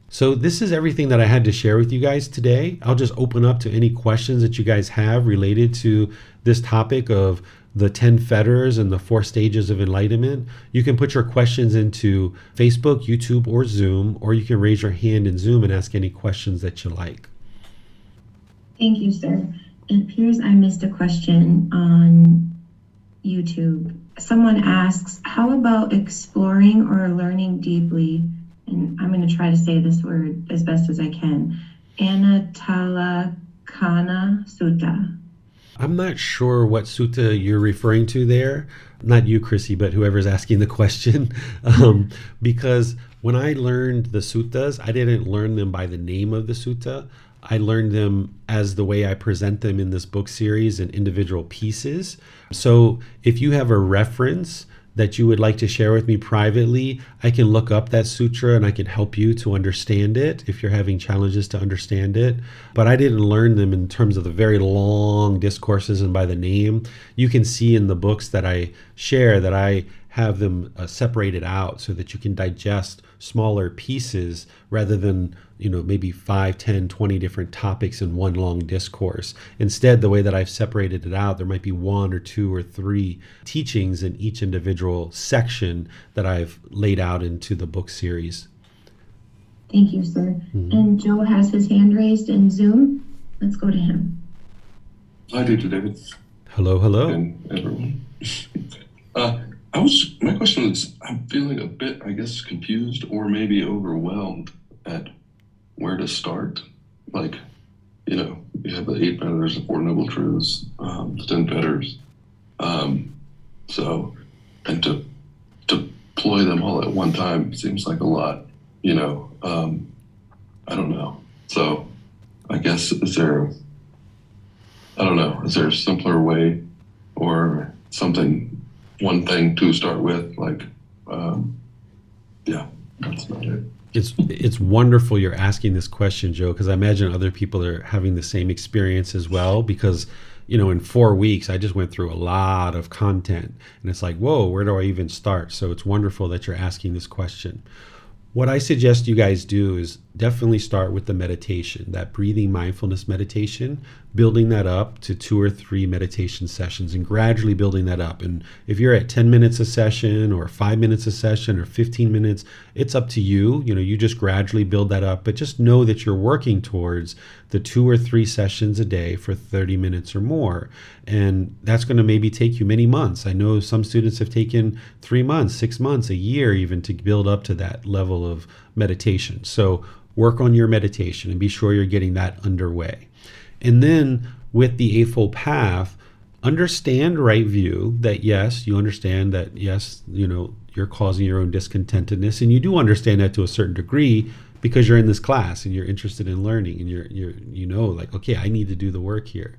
So this is everything that I had to share with you guys today. I'll just open up to any questions that you guys have related to this topic of the 10 Fetters and the 4 Stages of Enlightenment. You can put your questions into Facebook, YouTube, or Zoom, or you can raise your hand in Zoom and ask any questions that you like. Thank you, sir. It appears I missed a question on YouTube. Someone asks, how about exploring or learning deeply, and I'm going to try to say this word as best as I can, Anatalakana Sutta? I'm not sure what sutta you're referring to there. Not you, Chrissy, but whoever's asking the question. Because when I learned the suttas, I didn't learn them by the name of the sutta. I learned them as the way I present them in this book series in individual pieces. So if you have a reference that you would like to share with me privately, I can look up that sutra and I can help you to understand it if you're having challenges to understand it. But I didn't learn them in terms of the very long discourses and by the name. You can see in the books that I share that I have them separated out so that you can digest smaller pieces rather than, maybe 5, 10, 20 different topics in one long discourse. Instead, the way that I've separated it out, there might be 1 or 2 or 3 teachings in each individual section that I've laid out into the book series. Thank you, sir. Mm-hmm. And Joe has his hand raised in Zoom. Let's go to him. Hi, Dr. David. Hello, hello. And everyone. My question is, I'm feeling a bit, confused or maybe overwhelmed at where to start. Like, you have the 8 fetters, the 4 noble truths, the 10 fetters. And to deploy them all at one time seems like a lot, I don't know. So I guess, is there a simpler way or something, one thing to start with? That's about it. It's wonderful you're asking this question, Joe, because I imagine other people are having the same experience as well, because in 4 weeks I just went through a lot of content and it's like, whoa, where do I even start? So it's wonderful that you're asking this question. What I suggest you guys do is definitely start with the meditation, that breathing mindfulness meditation building that up to 2 or 3 meditation sessions and gradually building that up. And if you're at 10 minutes a session or 5 minutes a session or 15 minutes, it's up to you. You just gradually build that up, but just know that you're working towards the 2 or 3 sessions a day for 30 minutes or more. And that's going to maybe take you many months. I know some students have taken 3 months, 6 months, a year even to build up to that level of meditation. So work on your meditation and be sure you're getting that underway. And then with the Eightfold Path, understand right view that yes, you understand that yes, you're causing your own discontentedness, and you do understand that to a certain degree because you're in this class and you're interested in learning and you're like, okay, I need to do the work here.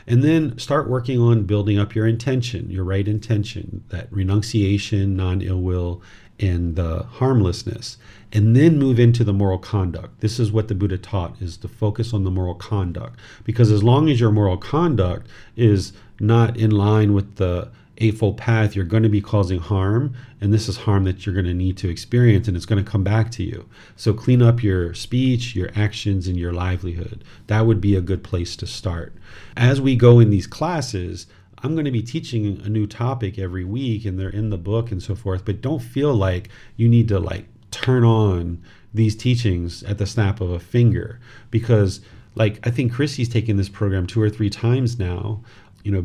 And then start working on building up your intention, your right intention, that renunciation, non-ill will, and the harmlessness. And then move into the moral conduct. This is what the Buddha taught, is to focus on the moral conduct. Because as long as your moral conduct is not in line with the Eightfold Path, you're going to be causing harm. And this is harm that you're going to need to experience, and it's going to come back to you. So clean up your speech, your actions, and your livelihood. That would be a good place to start. As we go in these classes, I'm going to be teaching a new topic every week, and they're in the book and so forth, but don't feel like you need to turn on these teachings at the snap of a finger, because I think Chrissy's taken this program 2 or 3 times now.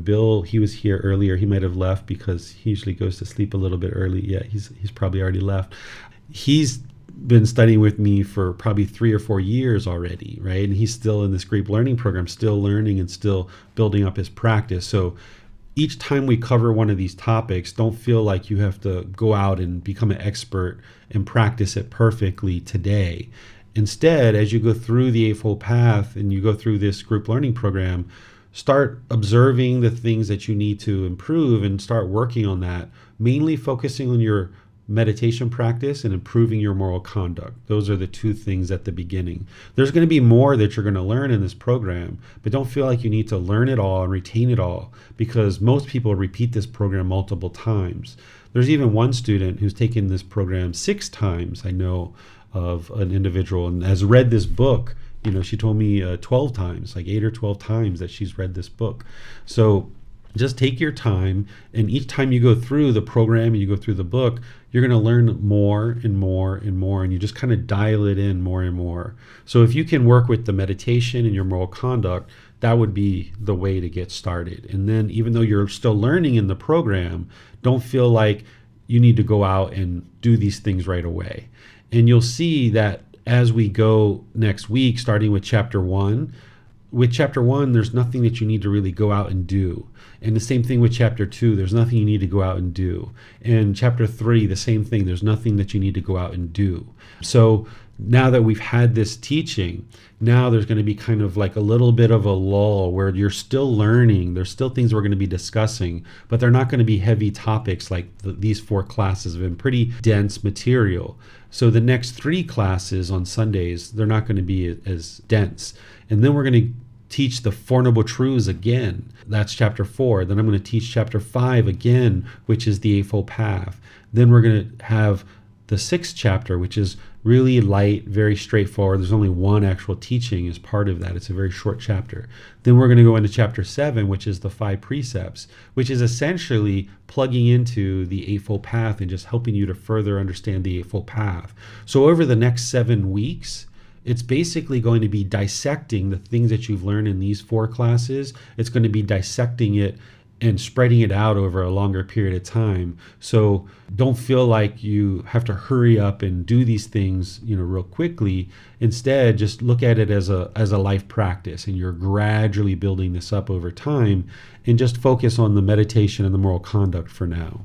Bill, he was here earlier. He might have left because he usually goes to sleep a little bit early. Yeah, he's probably already left. He's been studying with me for probably 3 or 4 years already, right? And he's still in this group learning program, still learning and still building up his practice. So each time we cover one of these topics, don't feel like you have to go out and become an expert and practice it perfectly today. Instead, as you go through the Eightfold Path and you go through this group learning program, start observing the things that you need to improve and start working on that, mainly focusing on your meditation practice and improving your moral conduct. Those are the 2 things at the beginning. There's going to be more that you're going to learn in this program, but don't feel like you need to learn it all and retain it all, because most people repeat this program multiple times. There's even one student who's taken this program 6 times, I know of an individual, and has read this book. She told me 12 times, 8 or 12 times that she's read this book. So just take your time, and each time you go through the program and you go through the book, you're going to learn more and more and more, and you just kind of dial it in more and more. So if you can work with the meditation and your moral conduct, that would be the way to get started. And then even though you're still learning in the program, don't feel like you need to go out and do these things right away. And you'll see that as we go next week, starting with chapter 1, with chapter 1, there's nothing that you need to really go out and do. And the same thing with chapter 2, there's nothing you need to go out and do. And chapter 3, the same thing, there's nothing that you need to go out and do. So now that we've had this teaching, now there's going to be kind of a little bit of a lull where you're still learning. There's still things we're going to be discussing, but they're not going to be heavy topics like these 4 classes have been pretty dense material. So the next 3 classes on Sundays, they're not going to be as dense. And then we're going to teach the Four Noble Truths again. That's chapter 4. Then I'm going to teach chapter 5 again, which is the Eightfold Path. Then we're going to have the 6th chapter, which is really light, very straightforward. There's only one actual teaching as part of that. It's a very short chapter. Then we're going to go into chapter 7, which is the 5 precepts, which is essentially plugging into the Eightfold Path and just helping you to further understand the Eightfold Path. So over the next 7 weeks, it's basically going to be dissecting the things that you've learned in these 4 classes. It's going to be dissecting it and spreading it out over a longer period of time. So don't feel like you have to hurry up and do these things, real quickly. Instead, just look at it as a life practice, and you're gradually building this up over time, and just focus on the meditation and the moral conduct for now.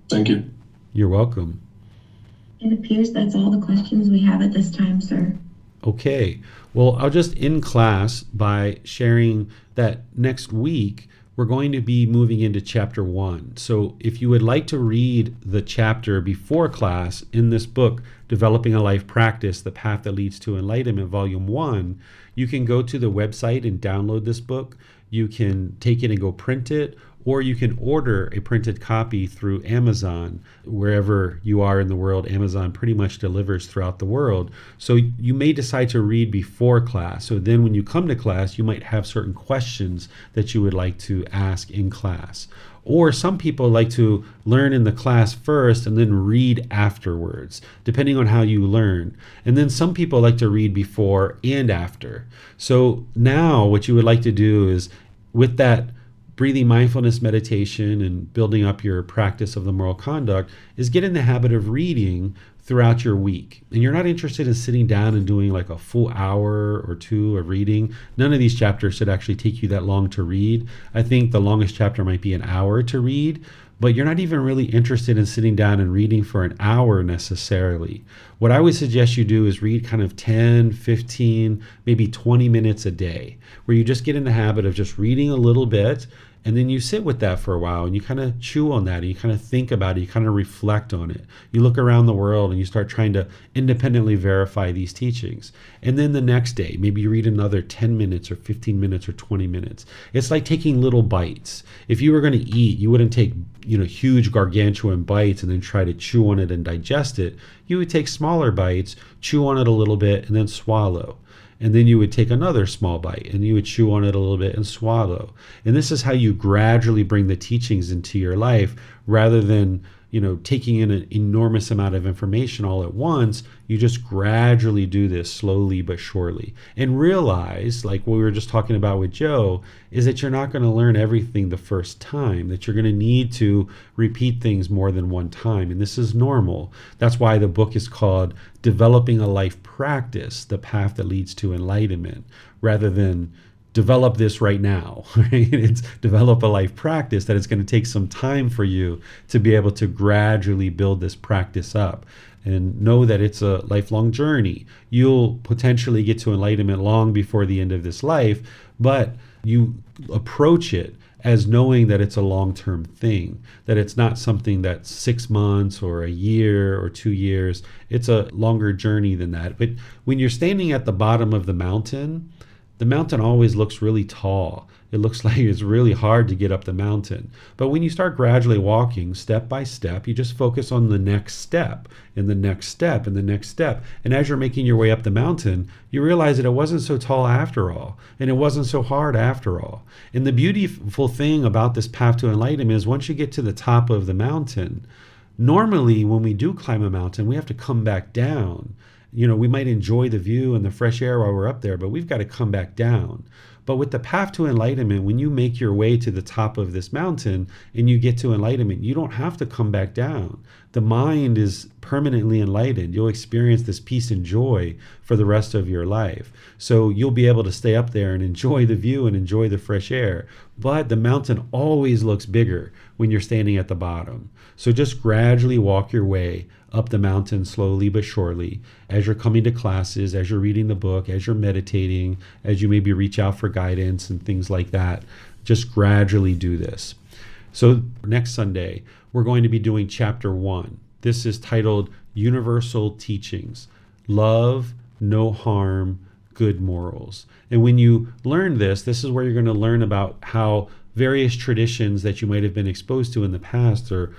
Thank you. You're welcome. It appears that's all the questions we have at this time, sir. Okay. Well, I'll just end class by sharing that next week we're going to be moving into chapter 1. So if you would like to read the chapter before class in this book, Developing a Life Practice, The Path That Leads to Enlightenment, Volume 1, you can go to the website and download this book. You can take it and go print it, or you can order a printed copy through Amazon. Wherever you are in the world, Amazon pretty much delivers throughout the world. So you may decide to read before class. So then when you come to class, you might have certain questions that you would like to ask in class. Or some people like to learn in the class first and then read afterwards, depending on how you learn. And then some people like to read before and after. So now what you would like to do is, with that breathing mindfulness meditation and building up your practice of the moral conduct, is get in the habit of reading throughout your week. And you're not interested in sitting down and doing like a full hour or two of reading. None of these chapters should actually take you that long to read. I think the longest chapter might be an hour to read, but you're not even really interested in sitting down and reading for an hour necessarily. What I would suggest you do is read kind of 10, 15, maybe 20 minutes a day, where you just get in the habit of just reading a little bit, and then you sit with that for a while and you kind of chew on that and you kind of think about it, you kind of reflect on it. You look around the world and you start trying to independently verify these teachings. And then the next day, maybe you read another 10 minutes or 15 minutes or 20 minutes. It's like taking little bites. If you were going to eat, you wouldn't take, huge gargantuan bites and then try to chew on it and digest it. You would take smaller bites, chew on it a little bit, and then swallow. And then you would take another small bite and you would chew on it a little bit and swallow. And this is how you gradually bring the teachings into your life, rather than taking in an enormous amount of information all at once. You just gradually do this slowly but surely, and realize, like what we were just talking about with Joe, is that you're not going to learn everything the first time, that you're going to need to repeat things more than one time. And this is normal. That's why the book is called Developing a Life Practice, the Path That Leads to Enlightenment, rather than develop this right now, right? It's develop a life practice, that it's going to take some time for you to be able to gradually build this practice up. And know that it's a lifelong journey. You'll potentially get to enlightenment long before the end of this life, but you approach it as knowing that it's a long-term thing, that it's not something that's 6 months or a year or 2 years. It's a longer journey than that. But when you're standing at the bottom of the mountain always looks really tall. It looks like it's really hard to get up the mountain. But when you start gradually walking step by step, you just focus on the next step and the next step and the next step. And as you're making your way up the mountain, you realize that it wasn't so tall after all, and it wasn't so hard after all. And the beautiful thing about this path to enlightenment is, once you get to the top of the mountain, normally when we do climb a mountain, we have to come back down. We might enjoy the view and the fresh air while we're up there, but we've got to come back down. But with the path to enlightenment, when you make your way to the top of this mountain and you get to enlightenment, you don't have to come back down. The mind is permanently enlightened. You'll experience this peace and joy for the rest of your life. So you'll be able to stay up there and enjoy the view and enjoy the fresh air. But the mountain always looks bigger when you're standing at the bottom. So just gradually walk your way up the mountain, slowly but surely, as you're coming to classes, as you're reading the book, as you're meditating, as you maybe reach out for guidance and things like that. Just gradually do this. So next Sunday, we're going to be doing chapter 1. This is titled Universal Teachings: Love, No Harm, Good Morals. And when you learn this is where you're going to learn about how various traditions that you might have been exposed to in the past are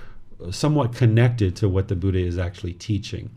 somewhat connected to what the Buddha is actually teaching.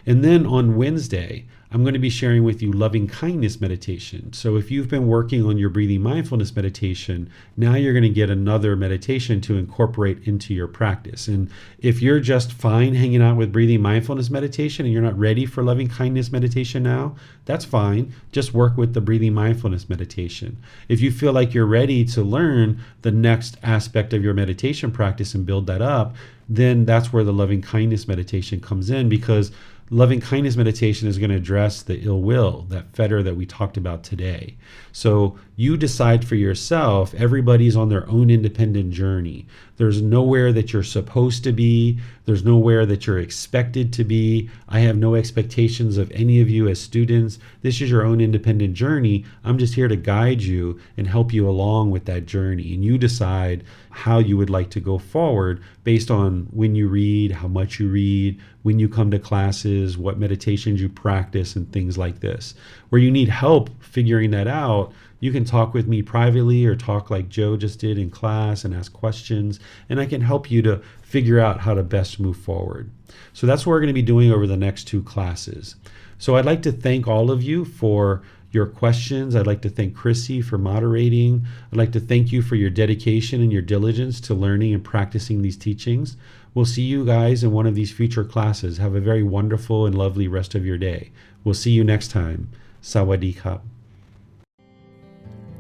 And then on Wednesday, I'm going to be sharing with you loving kindness meditation. So if you've been working on your breathing mindfulness meditation, now you're going to get another meditation to incorporate into your practice. And if you're just fine hanging out with breathing mindfulness meditation and you're not ready for loving kindness meditation now, that's fine. Just work with the breathing mindfulness meditation. If you feel like you're ready to learn the next aspect of your meditation practice and build that up, then that's where the loving kindness meditation comes in, because loving kindness meditation is going to address the ill will, that fetter that we talked about today. So you decide for yourself. Everybody's on their own independent journey. There's nowhere that you're supposed to be. There's nowhere that you're expected to be. I have no expectations of any of you as students. This is your own independent journey. I'm just here to guide you and help you along with that journey. And you decide how you would like to go forward based on when you read, how much you read, when you come to classes, what meditations you practice, and things like this. Where you need help figuring that out, You can talk with me privately or talk like Joe just did in class and ask questions, and I can help you to figure out how to best move forward. So that's what we're going to be doing over the next 2 classes. So I'd like to thank all of you for your questions. I'd like to thank Chrissy for moderating. I'd like to thank you for your dedication and your diligence to learning and practicing these teachings. We'll see you guys in one of these future classes. Have a very wonderful and lovely rest of your day. We'll see you next time. Sawadee krap.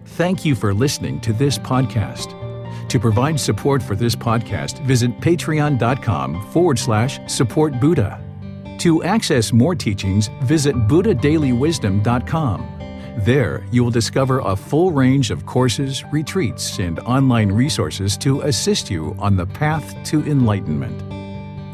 Thank you for listening to this podcast. To provide support for this podcast, visit patreon.com/support Buddha. To access more teachings, visit buddhadailywisdom.com. There, you will discover a full range of courses, retreats, and online resources to assist you on the path to enlightenment.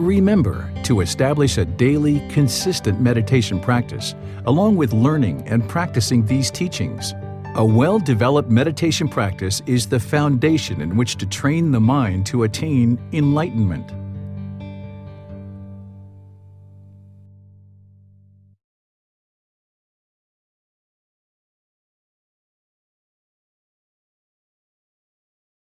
Remember to establish a daily, consistent meditation practice, along with learning and practicing these teachings. A well-developed meditation practice is the foundation in which to train the mind to attain enlightenment.